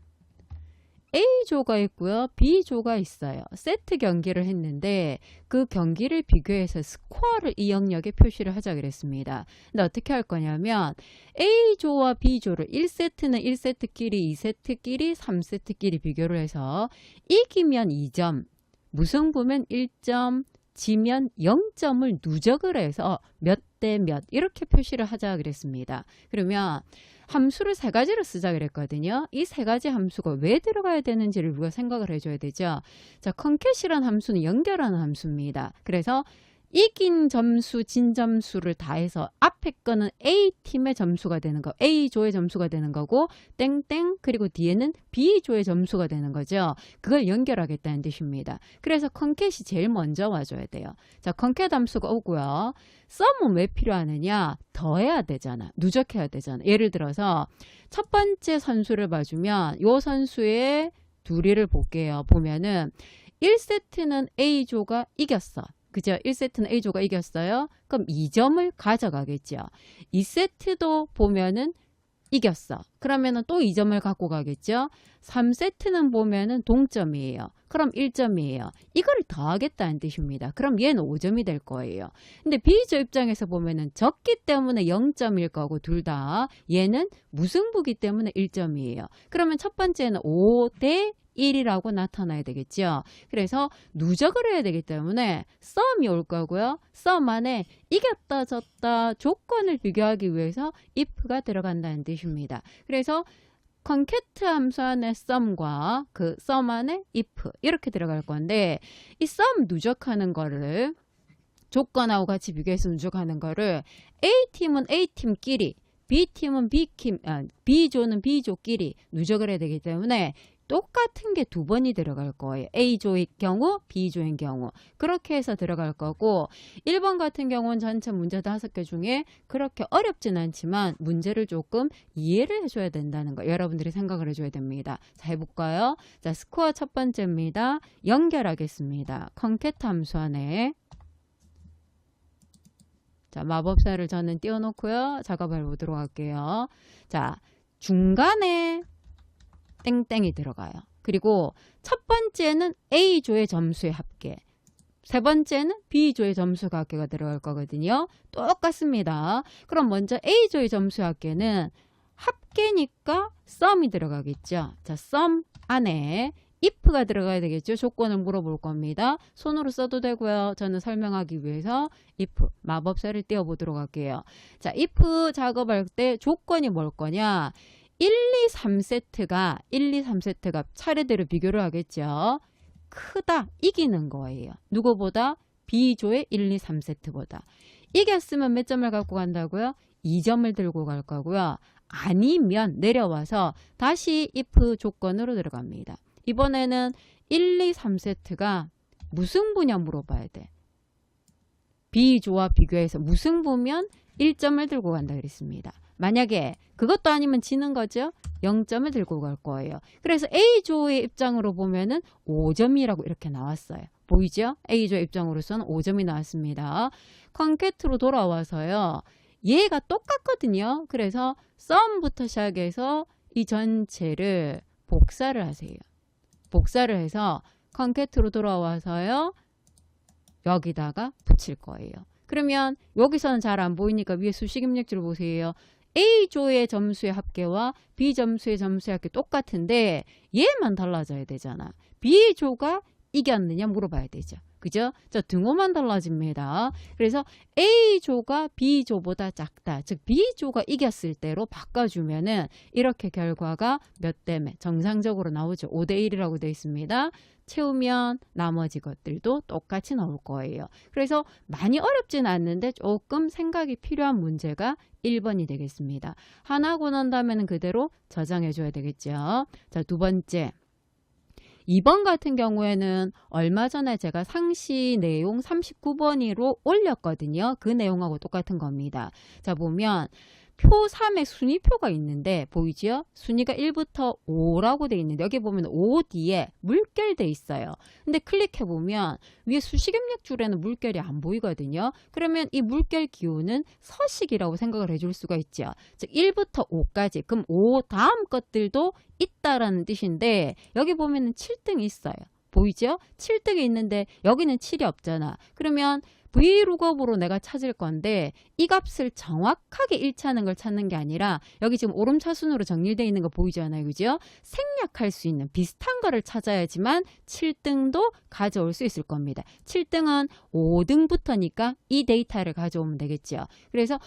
A조가 있고요. B조가 있어요. 세트 경기를 했는데 그 경기를 비교해서 스코어를 이 영역에 표시를 하자 그랬습니다. 근데 어떻게 할 거냐면 A조와 B조를 1세트는 1세트끼리, 2세트끼리, 3세트끼리 비교를 해서 이기면 2점, 무승부면 1점, 지면 0점을 누적을 해서 몇 대 몇 이렇게 표시를 하자 그랬습니다. 그러면 함수를 3가지로 쓰자 그랬거든요. 이 3가지 함수가 왜 들어가야 되는지를 우리가 생각을 해줘야 되죠. 자, 컨캣이라는 함수는 연결하는 함수입니다. 그래서 이긴 점수, 진 점수를 다해서 앞에 거는 A팀의 점수가 되는 거, A조의 점수가 되는 거고 땡땡 그리고 뒤에는 B조의 점수가 되는 거죠. 그걸 연결하겠다는 뜻입니다. 그래서 컨캣이 제일 먼저 와줘야 돼요. 자, 컨캣 함수가 오고요. 썸은 왜 필요하느냐? 더해야 되잖아. 누적해야 되잖아. 예를 들어서 첫 번째 선수를 봐주면 이 선수의 둘이를 볼게요. 보면은 1세트는 A조가 이겼어. 그죠? 1세트는 A조가 이겼어요. 그럼 2점을 가져가겠죠. 2세트도 보면은 이겼어. 그러면은 또 2점을 갖고 가겠죠. 3세트는 보면은 동점이에요. 그럼 1점이에요. 이걸 더하겠다는 뜻입니다. 그럼 얘는 5점이 될 거예요. 근데 B조 입장에서 보면은 졌기 때문에 0점일 거고 둘 다 얘는 무승부기 때문에 1점이에요. 그러면 첫 번째는 5대 1이라고 나타나야 되겠죠. 그래서 누적을 해야 되기 때문에 썸이 올 거고요. 썸 안에 이겼다 졌다 조건을 비교하기 위해서 if가 들어간다는 뜻입니다. 그래서 컨캣 함수 안에 썸과 그 썸 안에 if 이렇게 들어갈 건데 이 썸 누적하는 거를 조건하고 같이 비교해서 누적하는 거를 A팀은 A팀끼리 B조는 B조끼리 누적을 해야 되기 때문에 똑같은 게 2번이 들어갈 거예요. A조의 경우, B조의 경우. 그렇게 해서 들어갈 거고 1번 같은 경우는 전체 문제 5개 중에 그렇게 어렵진 않지만 문제를 조금 이해를 해줘야 된다는 거 여러분들이 생각을 해줘야 됩니다. 자, 해볼까요? 자, 스코어 첫 번째입니다. 연결하겠습니다. 컨캣 함수 안에 자, 마법사를 저는 띄워놓고요. 작업을 보도록 할게요. 자, 중간에 땡땡이 들어가요. 그리고 첫 번째는 A조의 점수의 합계, 세 번째는 B조의 점수의 합계가 들어갈 거거든요. 똑같습니다. 그럼 먼저 A조의 점수의 합계는 합계니까 썸이 들어가겠죠. 자, 썸 안에 if가 들어가야 되겠죠. 조건을 물어볼 겁니다. 손으로 써도 되고요. 저는 설명하기 위해서 if 마법사를 띄워보도록 할게요. 자, if 작업할 때 조건이 뭘 거냐? 1, 2, 3세트가 차례대로 비교를 하겠죠. 크다, 이기는 거예요. 누구보다? B조의 1, 2, 3세트보다. 이겼으면 몇 점을 갖고 간다고요? 2점을 들고 갈 거고요. 아니면 내려와서 다시 if 조건으로 들어갑니다. 이번에는 1, 2, 3세트가 무승부냐 물어봐야 돼. B조와 비교해서 무승부면 1점을 들고 간다 그랬습니다. 만약에 그것도 아니면 지는 거죠. 0점을 들고 갈 거예요. 그래서 A조의 입장으로 보면은 5점이라고 이렇게 나왔어요. 보이죠? A조 입장으로서는 5점이 나왔습니다. 콘캐트로 돌아와서요. 얘가 똑같거든요. 그래서 썸부터 시작해서 이 전체를 복사를 하세요. 복사를 해서 콘캐트로 돌아와서요. 여기다가 붙일 거예요. 그러면 여기서는 잘 안 보이니까 위에 수식 입력줄 보세요. A조의 점수의 합계와 B점수의 점수의 합계 똑같은데 얘만 달라져야 되잖아. B조가 이겼느냐 물어봐야 되죠. 그죠? 저 등호만 달라집니다. 그래서 A조가 B조보다 작다. 즉 B조가 이겼을 때로 바꿔주면은 이렇게 결과가 몇 대 몇 정상적으로 나오죠. 5대 1이라고 되어 있습니다. 채우면 나머지 것들도 똑같이 나올 거예요. 그래서 많이 어렵진 않는데 조금 생각이 필요한 문제가 1번이 되겠습니다. 하나 하고 난 다음에는 그대로 저장해 줘야 되겠죠. 자, 두 번째. 2번 같은 경우에는 얼마 전에 제가 상시 내용 39번으로 올렸거든요. 그 내용하고 똑같은 겁니다. 자, 보면 표 3에 순위표가 있는데 보이죠? 순위가 1부터 5라고 돼 있는데 여기 보면 5 뒤에 물결 돼 있어요. 근데 클릭해 보면 위에 수식 입력 줄에는 물결이 안 보이거든요. 그러면 이 물결 기호는 서식이라고 생각을 해줄 수가 있죠. 즉 1부터 5까지 그럼 5 다음 것들도 있다라는 뜻인데 여기 보면은 7등이 있어요. 보이죠? 7등이 있는데 여기는 7이 없잖아. 그러면 V룩업으로 내가 찾을 건데 이 값을 정확하게 일치하는 걸 찾는 게 아니라 여기 지금 오름차순으로 정리되어 있는 거 보이잖아요. 그죠? 생략할 수 있는 비슷한 거를 찾아야지만 7등도 가져올 수 있을 겁니다. 7등은 5등부터니까 이 데이터를 가져오면 되겠죠. 그래서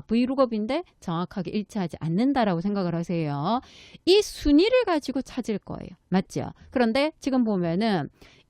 V룩업인데 정확하게 일치하지 않는다라고 생각을 하세요. 이 순위를 가지고 찾을 거예요. 맞죠? 그런데 지금 보면은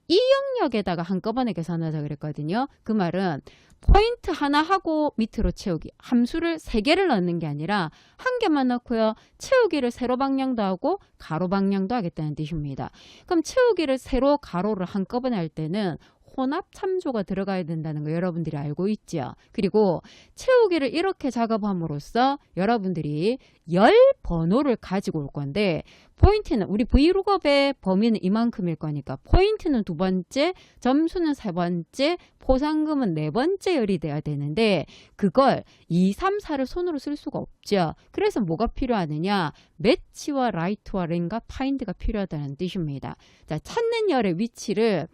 이 영역에다가 한꺼번에 계산하자 그랬거든요. 그 말은 포인트 하나 하고 밑으로 채우기. 함수를 3개를 넣는 게 아니라 한 개만 넣고요. 채우기를 세로 방향도 하고 가로 방향도 하겠다는 뜻입니다. 그럼 채우기를 세로 가로를 한꺼번에 할 때는 혼합 참조가 들어가야 된다는 거 여러분들이 알고 있죠. 그리고 채우기를 이렇게 작업함으로써 여러분들이 10번호를 가지고 올 건데 포인트는 우리 V룩업의 범위는 이만큼일 거니까 포인트는 2번째, 점수는 3번째, 포상금은 4번째 열이 돼야 되는데 그걸 2, 3, 4를 손으로 쓸 수가 없죠. 그래서 뭐가 필요하느냐? 매치와 라이트와 렌과 파인드가 필요하다는 뜻입니다. 자, 찾는 열의 위치를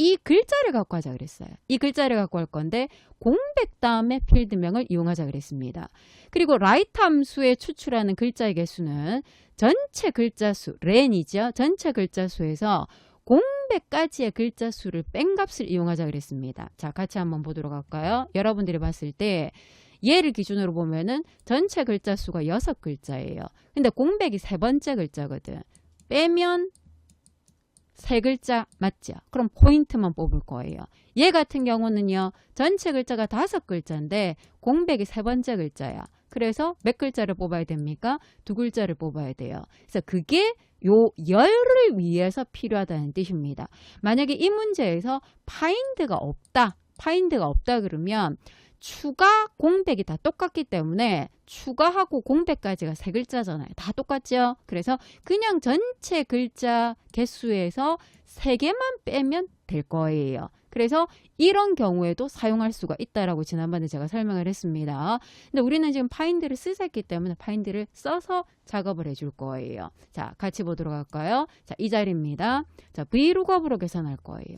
이 글자를 갖고 하자 그랬어요. 이 글자를 갖고 할 건데 공백 다음에 필드명을 이용하자 그랬습니다. 그리고 라이트 함수에 추출하는 글자의 개수는 전체 글자 수, 렌이죠. 전체 글자 수에서 공백까지의 글자 수를 뺀 값을 이용하자 그랬습니다. 자, 같이 한번 보도록 할까요? 여러분들이 봤을 때 얘를 기준으로 보면은 전체 글자 수가 6글자예요. 근데 공백이 3번째 글자거든. 빼면 3글자 맞죠? 그럼 포인트만 뽑을 거예요. 얘 같은 경우는요. 전체 글자가 5글자인데 공백이 3번째 글자야. 그래서 몇 글자를 뽑아야 됩니까? 2글자를 뽑아야 돼요. 그래서 그게 요 열을 위해서 필요하다는 뜻입니다. 만약에 이 문제에서 파인드가 없다 그러면 추가 공백이 다 똑같기 때문에 추가하고 공백까지가 3글자잖아요. 다 똑같죠? 그래서 그냥 전체 글자 개수에서 3개만 빼면 될 거예요. 그래서 이런 경우에도 사용할 수가 있다라고 지난번에 제가 설명을 했습니다. 근데 우리는 지금 파인드를 쓰셨기 때문에 파인드를 써서 작업을 해줄 거예요. 자, 같이 보도록 할까요? 자, 이 자리입니다. 자, V룩업으로 계산할 거예요.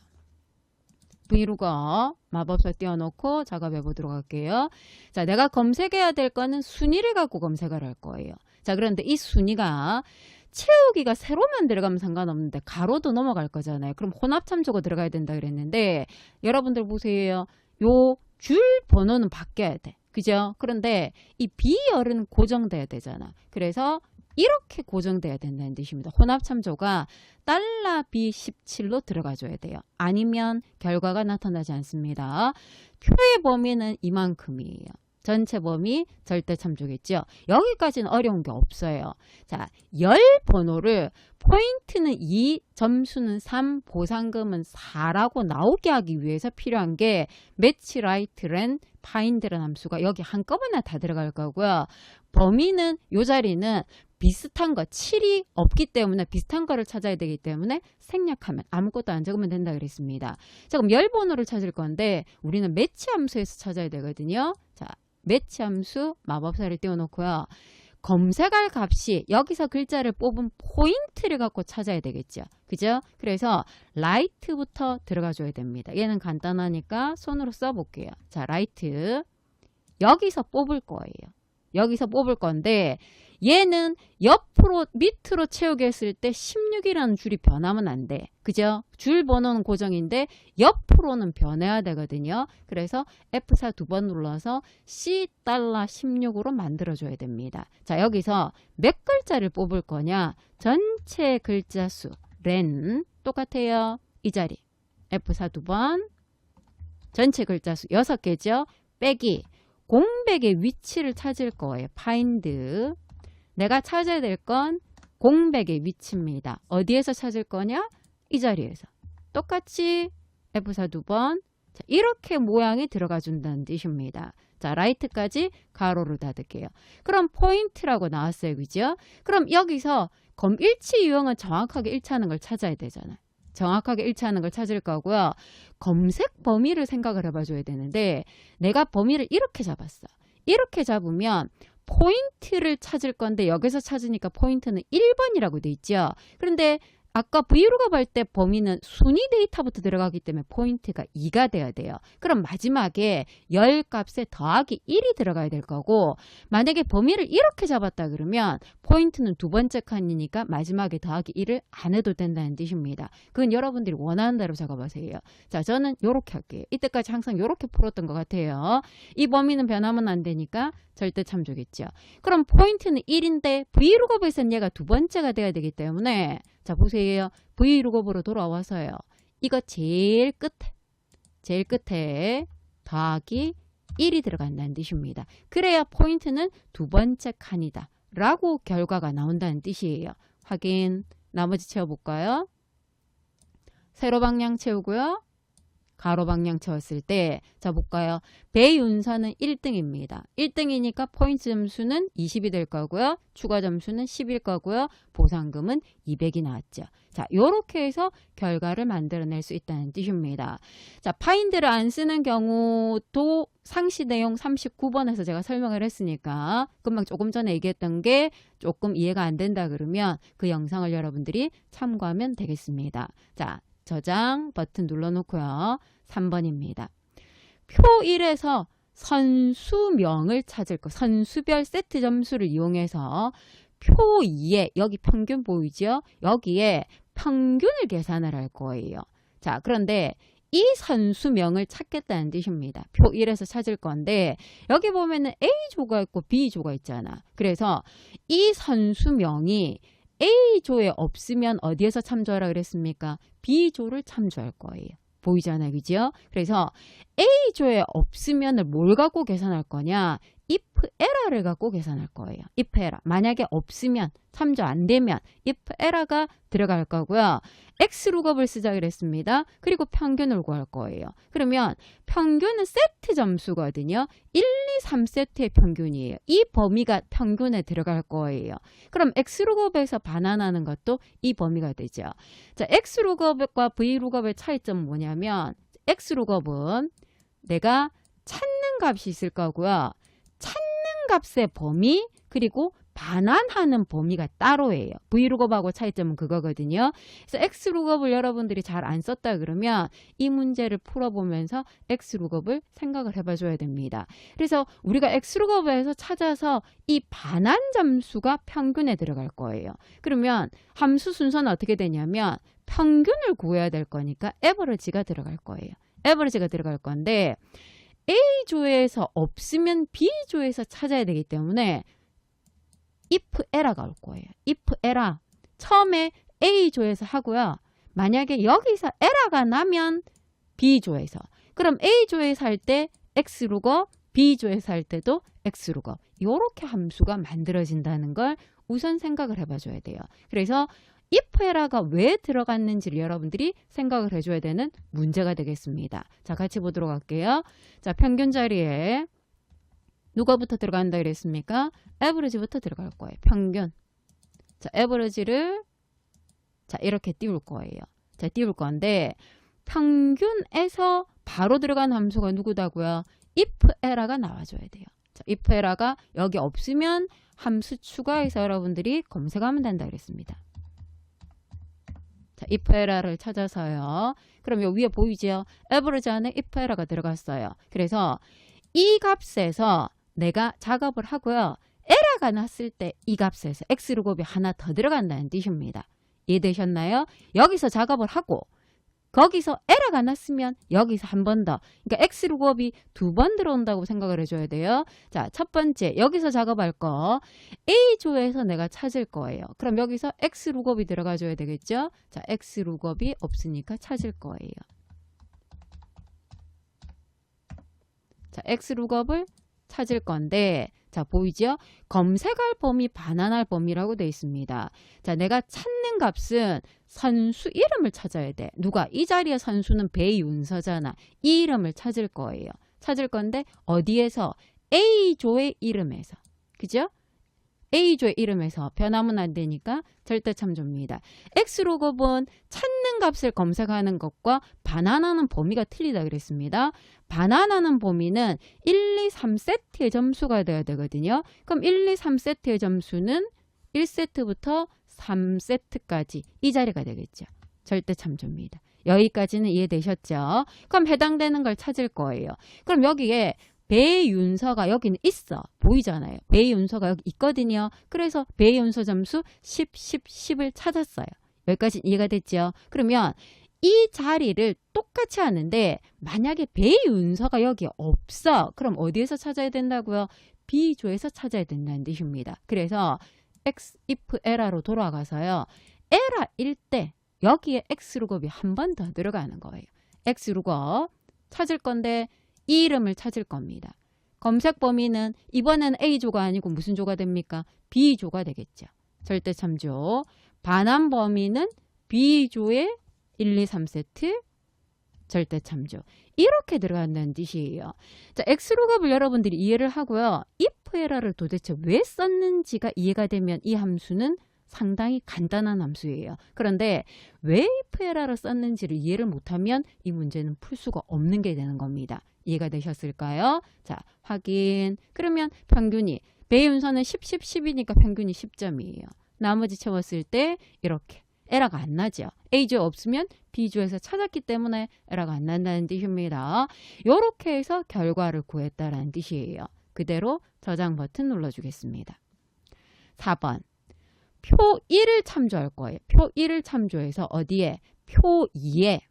V룩업 마법사 띄워놓고 작업해 보도록 할게요. 자, 내가 검색해야 될 거는 순위를 갖고 검색을 할 거예요. 자, 그런데 이 순위가 채우기가 세로만 들어가면 상관없는데 가로도 넘어갈 거잖아요. 그럼 혼합 참조가 들어가야 된다 그랬는데 여러분들 보세요. 요 줄 번호는 바뀌어야 돼. 그죠? 그런데 이 B열은 고정돼야 되잖아. 그래서 이렇게 고정돼야 된다는 뜻입니다. 혼합참조가 달러 B17로 들어가줘야 돼요. 아니면 결과가 나타나지 않습니다. 표의 범위는 이만큼이에요. 전체 범위 절대 참조겠죠. 여기까지는 어려운 게 없어요. 자, 열 번호를 포인트는 2, 점수는 3, 보상금은 4라고 나오게 하기 위해서 필요한 게 매치, 라이트, 렌, 파인드라는 함수가 여기 한꺼번에 다 들어갈 거고요. 범위는 이 자리는 비슷한 거 7이 없기 때문에 비슷한 거를 찾아야 되기 때문에 생략하면 아무것도 안 적으면 된다 그랬습니다. 자, 그럼 열 번호를 찾을 건데 우리는 매치 함수에서 찾아야 되거든요. 자, 매치 함수 마법사를 띄워놓고요. 검색할 값이 여기서 글자를 뽑은 포인트를 갖고 찾아야 되겠죠. 그죠? 그래서 라이트부터 들어가 줘야 됩니다. 얘는 간단하니까 손으로 써볼게요. 자, 라이트. 여기서 뽑을 거예요. 여기서 뽑을 건데 얘는 옆으로 밑으로 채우게 했을 때 16이라는 줄이 변하면 안 돼. 그죠? 줄 번호는 고정인데 옆으로는 변해야 되거든요. 그래서 F4 두 번 눌러서 $16으로 만들어줘야 됩니다. 자, 여기서 몇 글자를 뽑을 거냐? 전체 글자 수, 렌 똑같아요. 이 자리. F4 두 번. 전체 글자 수 6개죠? 빼기. 공백의 위치를 찾을 거예요. find. 내가 찾아야 될 건 공백의 위치입니다. 어디에서 찾을 거냐? 이 자리에서. 똑같이 F4 두 번. 자, 이렇게 모양이 들어가 준다는 뜻입니다. 자, 라이트까지 가로로 닫을게요. 그럼 포인트라고 나왔어요. 그죠? 그럼 여기서 일치 유형은 정확하게 일치하는 걸 찾아야 되잖아요. 정확하게 일치하는 걸 찾을 거고요. 검색 범위를 생각을 해봐줘야 되는데 내가 범위를 이렇게 잡았어. 이렇게 잡으면 포인트를 찾을 건데 여기서 찾으니까 포인트는 1번이라고 돼 있죠. 그런데 아까 브이룩업 할 때 범위는 순위 데이터부터 들어가기 때문에 포인트가 2가 돼야 돼요. 그럼 마지막에 열 값에 더하기 1이 들어가야 될 거고 만약에 범위를 이렇게 잡았다 그러면 포인트는 두 번째 칸이니까 마지막에 더하기 1을 안 해도 된다는 뜻입니다. 그건 여러분들이 원하는 대로 작업하세요. 자, 저는 이렇게 할게요. 이때까지 항상 이렇게 풀었던 것 같아요. 이 범위는 변하면 안 되니까 절대 참조겠죠. 그럼 포인트는 1인데 브이룩업에서는 얘가 두 번째가 돼야 되기 때문에 자, 보세요. 브이룩업으로 돌아와서요. 이거 제일 끝에 더하기 1이 들어간다는 뜻입니다. 그래야 포인트는 두 번째 칸이다 라고 결과가 나온다는 뜻이에요. 확인. 나머지 채워볼까요? 세로 방향 채우고요. 가로 방향 채웠을 때, 자, 볼까요? 배윤서는 1등입니다. 1등이니까 포인트 점수는 20이 될 거고요. 추가 점수는 10일 거고요. 보상금은 200이 나왔죠. 자, 요렇게 해서 결과를 만들어낼 수 있다는 뜻입니다. 자, 파인드를 안 쓰는 경우도 상시 내용 39번에서 제가 설명을 했으니까 금방 조금 전에 얘기했던 게 조금 이해가 안 된다 그러면 그 영상을 여러분들이 참고하면 되겠습니다. 자, 저장 버튼 눌러놓고요. 3번입니다. 표 1에서 선수명을 찾을 거. 선수별 세트 점수를 이용해서 표 2에 여기 평균 보이죠? 여기에 평균을 계산을 할 거예요. 자, 그런데 이 선수명을 찾겠다는 뜻입니다. 표 1에서 찾을 건데 여기 보면은 A조가 있고 B조가 있잖아. 그래서 이 선수명이 A조에 없으면 어디에서 참조하라 그랬습니까? B조를 참조할 거예요. 보이잖아요. 그죠? 그래서 A조에 없으면 뭘 갖고 계산할 거냐? if error를 갖고 계산할 거예요. if error. 만약에 없으면 참조 안 되면 if error가 들어갈 거고요. x룩업을 쓰자 그랬습니다. 그리고 평균을 구할 거예요. 그러면 평균은 세트 점수거든요. 1, 2, 3세트의 평균이에요. 이 범위가 평균에 들어갈 거예요. 그럼 x룩업에서 반환하는 것도 이 범위가 되죠. 자, x룩업과 v룩업의 차이점은 뭐냐면 x룩업은 내가 찾는 값이 있을 거고요. 찾는 값의 범위 그리고 반환하는 범위가 따로예요. v룩업하고 차이점은 그거거든요. 그래서 x룩업을 여러분들이 잘 안 썼다 그러면 이 문제를 풀어보면서 x룩업을 생각을 해봐줘야 됩니다. 그래서 우리가 x룩업에서 찾아서 이 반환 점수가 평균에 들어갈 거예요. 그러면 함수 순서는 어떻게 되냐면 평균을 구해야 될 거니까 average가 들어갈 거예요. average가 들어갈 건데 A조에서 없으면 B조에서 찾아야 되기 때문에 if 에라가 올 거예요. if 에라. 처음에 A조에서 하고요. 만약에 여기서 에라가 나면 B조에서. 그럼 A조에서 할 때 X루거, B조에서 할 때도 X루거. 이렇게 함수가 만들어진다는 걸 우선 생각을 해봐줘야 돼요. 그래서 if 에라가 왜 들어갔는지를 여러분들이 생각을 해줘야 되는 문제가 되겠습니다. 자, 같이 보도록 할게요. 자, 평균 자리에 누가부터 들어간다 그랬습니까? 에버리지부터 들어갈 거예요. 평균. 자, 에버리지를 자, 이렇게 띄울 거예요. 자, 띄울 건데 평균에서 바로 들어간 함수가 누구다고요? if 에라가 나와줘야 돼요. 자, if 에라가 여기 없으면 함수 추가해서 여러분들이 검색하면 된다 그랬습니다. 자, if 에라를 찾아서요. 그럼 여기 위에 보이죠? average 안에 if 에라가 들어갔어요. 그래서 이 값에서 내가 작업을 하고요. 에라가 났을 때 이 값에서 x루곱이 하나 더 들어간다는 뜻입니다. 이해되셨나요? 여기서 작업을 하고 거기서 에러가 났으면 여기서 한 번 더. 그러니까 x루곱이 두 번 들어온다고 생각을 해줘야 돼요. 자, 첫 번째 여기서 작업할 거 A조에서 내가 찾을 거예요. 그럼 여기서 x루곱이 들어가줘야 되겠죠. 자, x루곱이 없으니까 찾을 거예요. 자, x루곱을 찾을 건데 자, 보이죠? 검색할 범위, 반환할 범위라고 되어 있습니다. 자, 내가 찾는 값은 선수 이름을 찾아야 돼. 누가? 이 자리의 선수는 배윤서잖아. 이 이름을 찾을 거예요. 찾을 건데 어디에서? A조의 이름에서. 그죠? A조의 이름에서 변하면 안 되니까 절대참조입니다. X루곱은 찾는 값을 검색하는 것과 반환하는 범위가 틀리다 그랬습니다. 반환하는 범위는 1, 2, 3세트의 점수가 되어야 되거든요. 그럼 1, 2, 3세트의 점수는 1세트부터 3세트까지 이 자리가 되겠죠. 절대참조입니다. 여기까지는 이해되셨죠? 그럼 해당되는 걸 찾을 거예요. 그럼 여기에 배윤서가 여기는 있어. 보이잖아요. 배윤서가 여기 있거든요. 그래서 배윤서 점수 10, 10, 10을 찾았어요. 여기까지 이해가 됐죠? 그러면 이 자리를 똑같이 하는데 만약에 배윤서가 여기 없어. 그럼 어디에서 찾아야 된다고요? B조에서 찾아야 된다는 뜻입니다. 그래서 X, if 에라로 돌아가서요. 에라일 때 여기에 X루곱이 한 번 더 들어가는 거예요. X루곱 찾을 건데 이 이름을 찾을 겁니다. 검색 범위는 이번에는 A조가 아니고 무슨 조가 됩니까? B조가 되겠죠. 절대참조. 반환 범위는 B조의 1, 2, 3세트 절대참조. 이렇게 들어간다는 뜻이에요. 자, X루곱을 여러분들이 이해를 하고요. if 에라를 도대체 왜 썼는지가 이해가 되면 이 함수는 상당히 간단한 함수예요. 그런데 왜 if 에라를 썼는지를 이해를 못하면 이 문제는 풀 수가 없는 게 되는 겁니다. 이해가 되셨을까요? 자, 확인. 그러면 평균이 배윤서는 10, 10, 10이니까 평균이 10점이에요. 나머지 채웠을 때 이렇게 에러가 안 나죠. A조에 없으면 B조에서 찾았기 때문에 에러가 안 난다는 뜻입니다. 이렇게 해서 결과를 구했다라는 뜻이에요. 그대로 저장 버튼 눌러주겠습니다. 4번. 표 1을 참조할 거예요. 표 1을 참조해서 어디에? 표 2에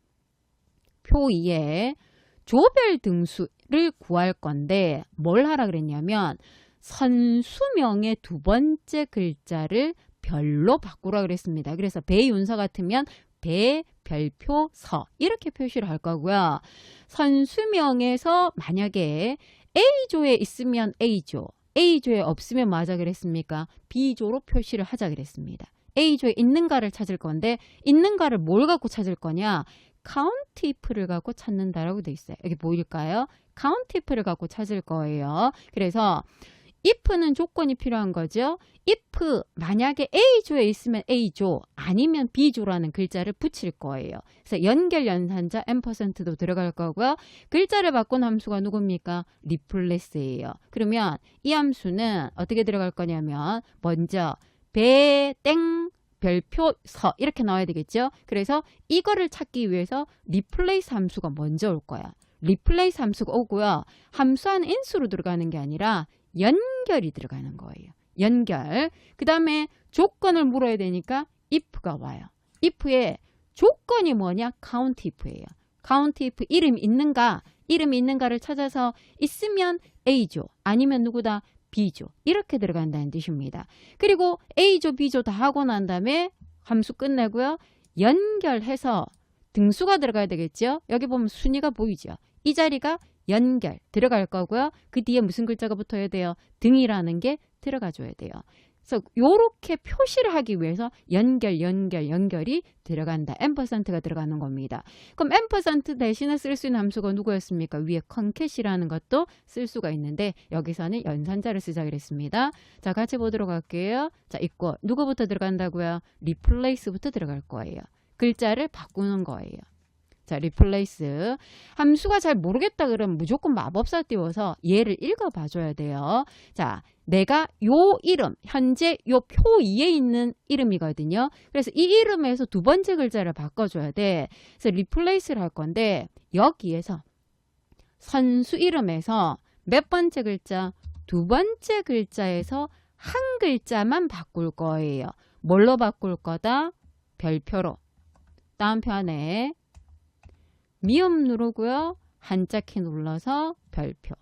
조별 등수를 구할 건데 뭘 하라 그랬냐면 선수명의 두 번째 글자를 별로 바꾸라 그랬습니다. 그래서 배윤서 같으면 배, 별표, 서 이렇게 표시를 할 거고요. 선수명에서 만약에 A조에 있으면 A조, A조에 없으면 뭐 하자 그랬습니까? B조로 표시를 하자 그랬습니다. A조에 있는가를 찾을 건데 있는가를 뭘 갖고 찾을 거냐? count if를 갖고 찾는다라고 돼 있어요. 여기 보일까요? count if를 갖고 찾을 거예요. 그래서 if는 조건이 필요한 거죠. if 만약에 A조에 있으면 A조 아니면 B조라는 글자를 붙일 거예요. 그래서 연결 연산자 %도 들어갈 거고요. 글자를 바꾼 함수가 누굽니까? replace예요. 그러면 이 함수는 어떻게 들어갈 거냐면 먼저 배, 땡, 별표, 서 이렇게 나와야 되겠죠. 그래서 이거를 찾기 위해서 replace 함수가 먼저 올 거야. replace 함수가 오고요. 함수 안에 인수로 들어가는 게 아니라 연결이 들어가는 거예요. 연결. 그 다음에 조건을 물어야 되니까 if가 와요. if의 조건이 뭐냐? count if예요. count if 이름이 있는가를 찾아서 있으면 A조 아니면 누구다? B조 이렇게 들어간다는 뜻입니다. 그리고 A조, B조 다 하고 난 다음에 함수 끝내고요. 연결해서 등수가 들어가야 되겠죠. 여기 보면 순위가 보이죠. 이 자리가 연결 들어갈 거고요. 그 뒤에 무슨 글자가 붙어야 돼요? 등이라는 게 들어가 줘야 돼요. 그래서 이렇게 표시를 하기 위해서 연결이 들어간다. %가 들어가는 겁니다. 그럼 %, 대신에 쓸 수 있는 함수가 누구였습니까? 위에 concat이라는 것도 쓸 수가 있는데 여기서는 연산자를 쓰자 그랬습니다. 자, 같이 보도록 할게요. 자, 있고 누구부터 들어간다고요? replace부터 들어갈 거예요. 글자를 바꾸는 거예요. 자, replace. 함수가 잘 모르겠다 그러면 무조건 마법사 띄워서 얘를 읽어봐 줘야 돼요. 자, 내가 요 이름, 현재 요 표 위에 있는 이름이거든요. 그래서 이 이름에서 두 번째 글자를 바꿔줘야 돼. 그래서 replace를 할 건데 여기에서 선수 이름에서 몇 번째 글자? 두 번째 글자에서 한 글자만 바꿀 거예요. 뭘로 바꿀 거다? 별표로. 다음 편에 미음 누르고요. 한자키 눌러서 별표.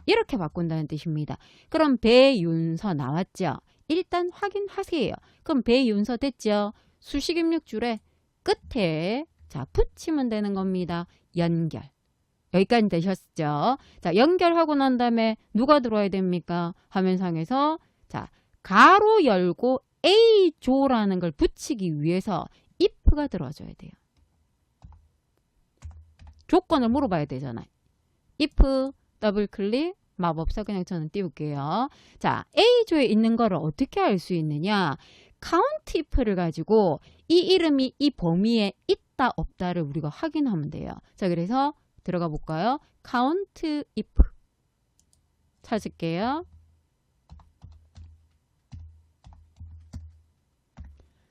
이렇게 바꾼다는 뜻입니다. 그럼 배윤서 나왔죠? 일단 확인하세요. 그럼 배윤서 됐죠? 수식 입력줄에 끝에 자 붙이면 되는 겁니다. 연결. 여기까지 되셨죠? 자, 연결하고 난 다음에 누가 들어와야 됩니까? 화면상에서 자 가로 열고 A조라는 걸 붙이기 위해서 if가 들어와줘야 돼요. 조건을 물어봐야 되잖아요. if 더블 클릭 마법사 그냥 저는 띄울게요. 자, A조에 있는 거를 어떻게 알 수 있느냐? count if를 가지고 이 이름이 이 범위에 있다 없다를 우리가 확인하면 돼요. 자, 그래서 들어가 볼까요? count if 찾을게요.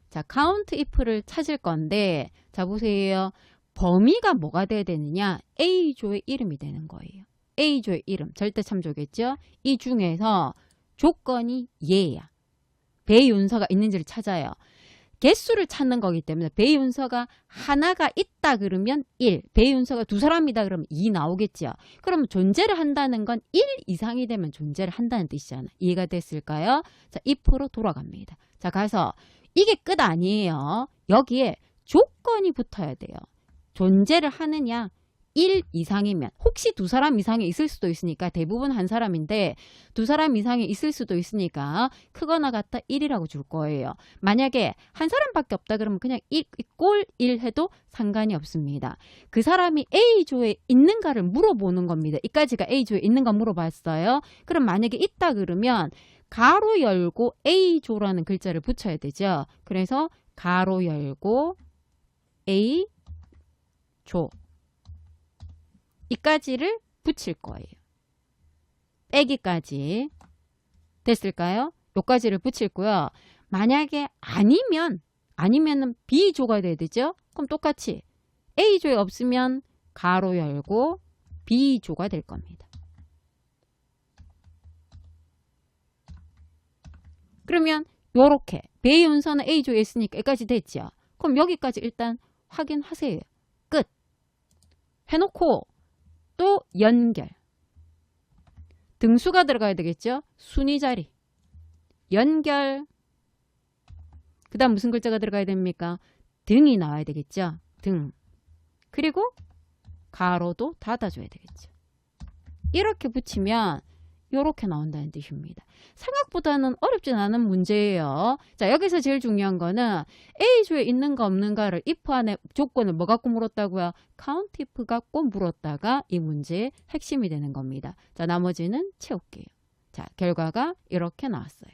자, count if를 찾을 건데 자 보세요. 범위가 뭐가 돼야 되느냐? A조의 이름이 되는 거예요. A조의 이름, 절대 참조겠죠? 이 중에서 조건이 얘야. 배윤서가 있는지를 찾아요. 개수를 찾는 거기 때문에 배윤서가 하나가 있다 그러면 1, 배윤서가 두 사람이다 그러면 2 나오겠죠. 그럼 존재를 한다는 건 1 이상이 되면 존재를 한다는 뜻이잖아요. 이해가 됐을까요? 자, if로 돌아갑니다. 자, 가서 이게 끝 아니에요. 여기에 조건이 붙어야 돼요. 존재를 하느냐 1 이상이면 혹시 두 사람 이상이 있을 수도 있으니까 대부분 한 사람인데 두 사람 이상이 있을 수도 있으니까 크거나 같다 1이라고 줄 거예요. 만약에 한 사람밖에 없다 그러면 그냥 꼴 1 해도 상관이 없습니다. 그 사람이 A조에 있는가를 물어보는 겁니다. 이까지가 A조에 있는가 물어봤어요. 그럼 만약에 있다 그러면 가로 열고 A조라는 글자를 붙여야 되죠. 그래서 가로 열고 A조 이까지를 붙일 거예요. 빼기까지 됐을까요? 요까지를 붙이고요. 만약에 아니면은 B조가 돼야 되죠? 그럼 똑같이 A조에 없으면 가로 열고 B조가 될 겁니다. 그러면 요렇게 배윤서는 A조에 있으니까 여기까지 됐죠? 그럼 여기까지 일단 확인하세요. 끝. 해놓고 또 연결. 등수가 들어가야 되겠죠? 순위 자리. 연결. 그 다음 무슨 글자가 들어가야 됩니까? 등이 나와야 되겠죠? 등. 그리고 가로도 닫아줘야 되겠죠. 이렇게 붙이면 이렇게 나온다는 뜻입니다. 생각보다는 어렵진 않은 문제예요. 자, 여기서 제일 중요한 거는 A조에 있는가 없는가를 if 안에 조건을 뭐 갖고 물었다고요? count if 갖고 물었다가 이 문제의 핵심이 되는 겁니다. 자, 나머지는 채울게요. 자, 결과가 이렇게 나왔어요.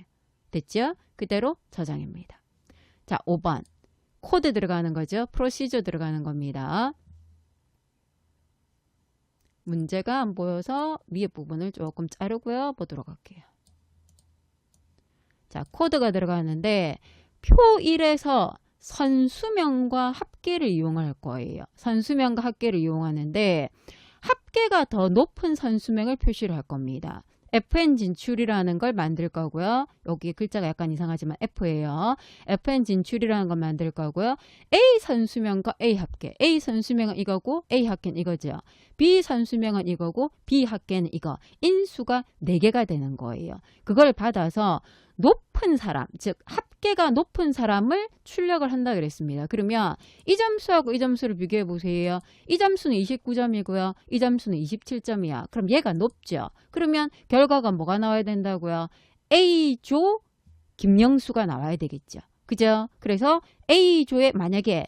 됐죠? 그대로 저장입니다. 자, 5번. 코드 들어가는 거죠. 프로시저 들어가는 겁니다. 문제가 안 보여서 위에 부분을 조금 자르고요. 보도록 할게요. 자, 코드가 들어가는데 표 1에서 선수명과 합계를 이용할 거예요. 선수명과 합계를 이용하는데 합계가 더 높은 선수명을 표시를 할 겁니다. fn 진출이라는 걸 만들 거고요. 여기 글자가 약간 이상하지만 f예요. fn 진출이라는 걸 만들 거고요. A 선수명과 A 합계. A 선수명은 이거고 A 합계는 이거죠. B 선수명은 이거고 B 합계는 이거. 인수가 4개가 되는 거예요. 그걸 받아서 높은 사람, 즉 합계가 높은 사람을 출력을 한다 그랬습니다. 그러면 이 점수하고 이 점수를 비교해 보세요. 이 점수는 29점이고요. 이 점수는 27점이야. 그럼 얘가 높죠. 그러면 결과가 뭐가 나와야 된다고요? A조 김영수가 나와야 되겠죠. 그죠? 그래서 A조에 만약에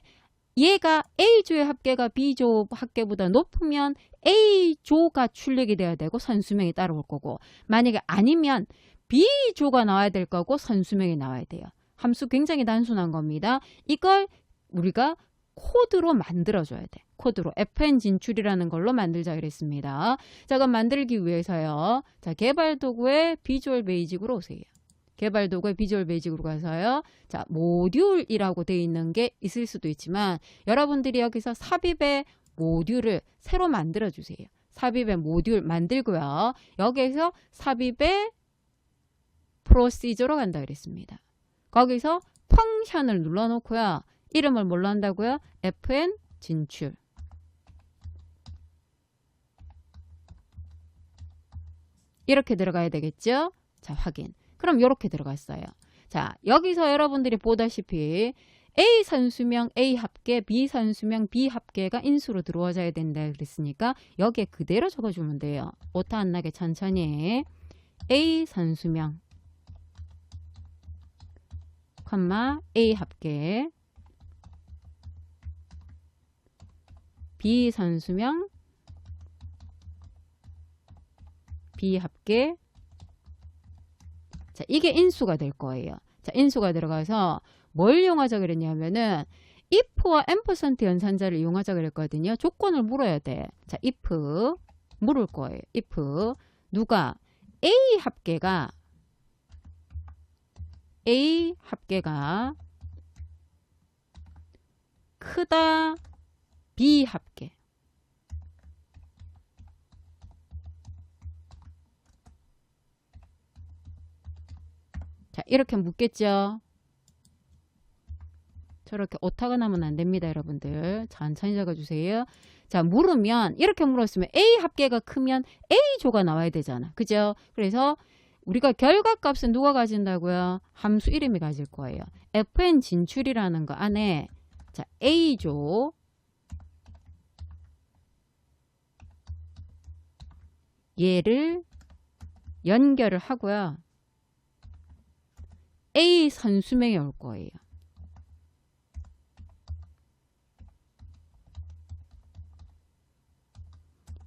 얘가 A조의 합계가 B조 합계보다 높으면 A조가 출력이 돼야 되고 선수명이 따라올 거고, 만약에 아니면 B조가 나와야 될 거고 선수명이 나와야 돼요. 함수 굉장히 단순한 겁니다. 이걸 우리가 코드로 만들어줘야 돼. 코드로 fn 진출이라는 걸로 만들자 그랬습니다. 자, 그럼 만들기 위해서요. 자, 개발 도구의 비주얼 베이직으로 오세요. 개발 도구의 비주얼 베이직으로 가서요. 자, 모듈이라고 되어 있는 게 있을 수도 있지만 여러분들이 여기서 삽입의 모듈을 새로 만들어 주세요. 삽입의 모듈 만들고요. 여기에서 삽입의 프로시저로 간다 그랬습니다. 거기서 펑션을 눌러놓고요. 이름을 뭘로 한다고요? fn 진출. 이렇게 들어가야 되겠죠? 자, 확인. 그럼 이렇게 들어갔어요. 자, 여기서 여러분들이 보다시피 A 선수명 A 합계, B 선수명 B 합계가 인수로 들어와줘야 된다 그랬으니까 여기에 그대로 적어주면 돼요. 오타 안 나게 천천히. A 선수명 A 합계, B 선수명 B 합계. 자, 이게 인수가 될 거예요. 자, 인수가 들어가서 뭘 이용하자 그랬냐면은 if와 ampersand 연산자를 이용하자 그랬거든요. 조건을 물어야 돼. 자, if 물을 거예요. if 누가 A 합계가 크다 B 합계. 자, 이렇게 묻겠죠. 저렇게 오타가 나면 안 됩니다, 여러분들. 천천히 적어주세요. 자, 물으면 이렇게 물었으면 A 합계가 크면 A조가 나와야 되잖아. 그죠? 그래서 우리가 결과값은 누가 가진다고요? 함수 이름이 가질 거예요. fn 진출이라는 거 안에 자, A조 얘를 연결을 하고요. A 선수명이 올 거예요.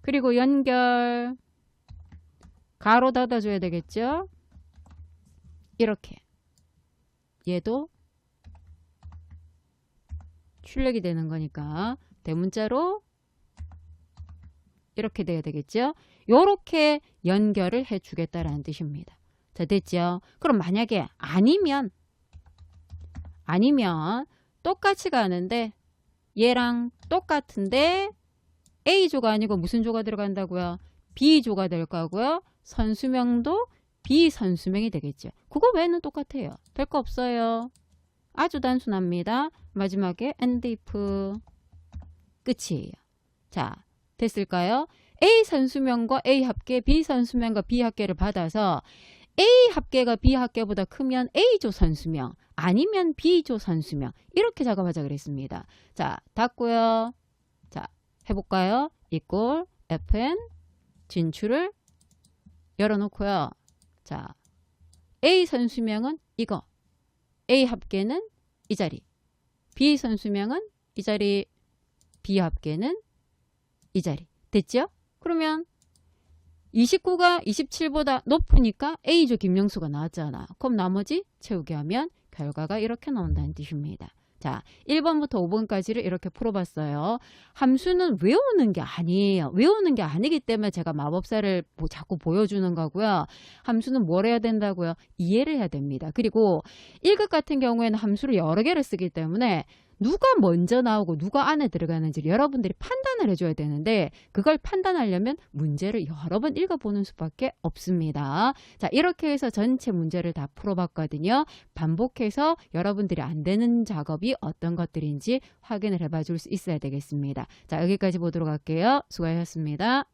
그리고 연결 가로 닫아줘야 되겠죠? 이렇게 얘도 출력이 되는 거니까 대문자로 이렇게 돼야 되겠죠? 요렇게 연결을 해 주겠다라는 뜻입니다. 자, 됐죠? 그럼 만약에 아니면 똑같이 가는데 얘랑 똑같은데 A조가 아니고 무슨 조가 들어간다고요? B조가 될 거고요. 선수명도 B 선수명이 되겠죠. 그거 외에는 똑같아요. 별 거 없어요. 아주 단순합니다. 마지막에 and if 끝이에요. 자, 됐을까요? A 선수명과 A 합계, B 선수명과 B 합계를 받아서 A 합계가 B 합계보다 크면 A조 선수명, 아니면 B조 선수명, 이렇게 작업하자 그랬습니다. 자, 닫고요. 자, 해볼까요? equal fn 진출을 열어놓고요. 자, A 선수명은 이거, A 합계는 이 자리, B 선수명은 이 자리, B 합계는 이 자리. 됐죠? 그러면 29가 27보다 높으니까 A조 김영수가 나왔잖아. 그럼 나머지 채우게 하면 결과가 이렇게 나온다는 뜻입니다. 자, 1번부터 5번까지를 이렇게 풀어봤어요. 함수는 외우는 게 아니에요. 외우는 게 아니기 때문에 제가 마법사를 자꾸 보여주는 거고요. 함수는 뭘 해야 된다고요? 이해를 해야 됩니다. 그리고 1급 같은 경우에는 함수를 여러 개를 쓰기 때문에 누가 먼저 나오고 누가 안에 들어가는지 여러분들이 판단을 해줘야 되는데 그걸 판단하려면 문제를 여러 번 읽어보는 수밖에 없습니다. 자, 이렇게 해서 전체 문제를 다 풀어봤거든요. 반복해서 여러분들이 안 되는 작업이 어떤 것들인지 확인을 해봐 줄 수 있어야 되겠습니다. 자, 여기까지 보도록 할게요. 수고하셨습니다.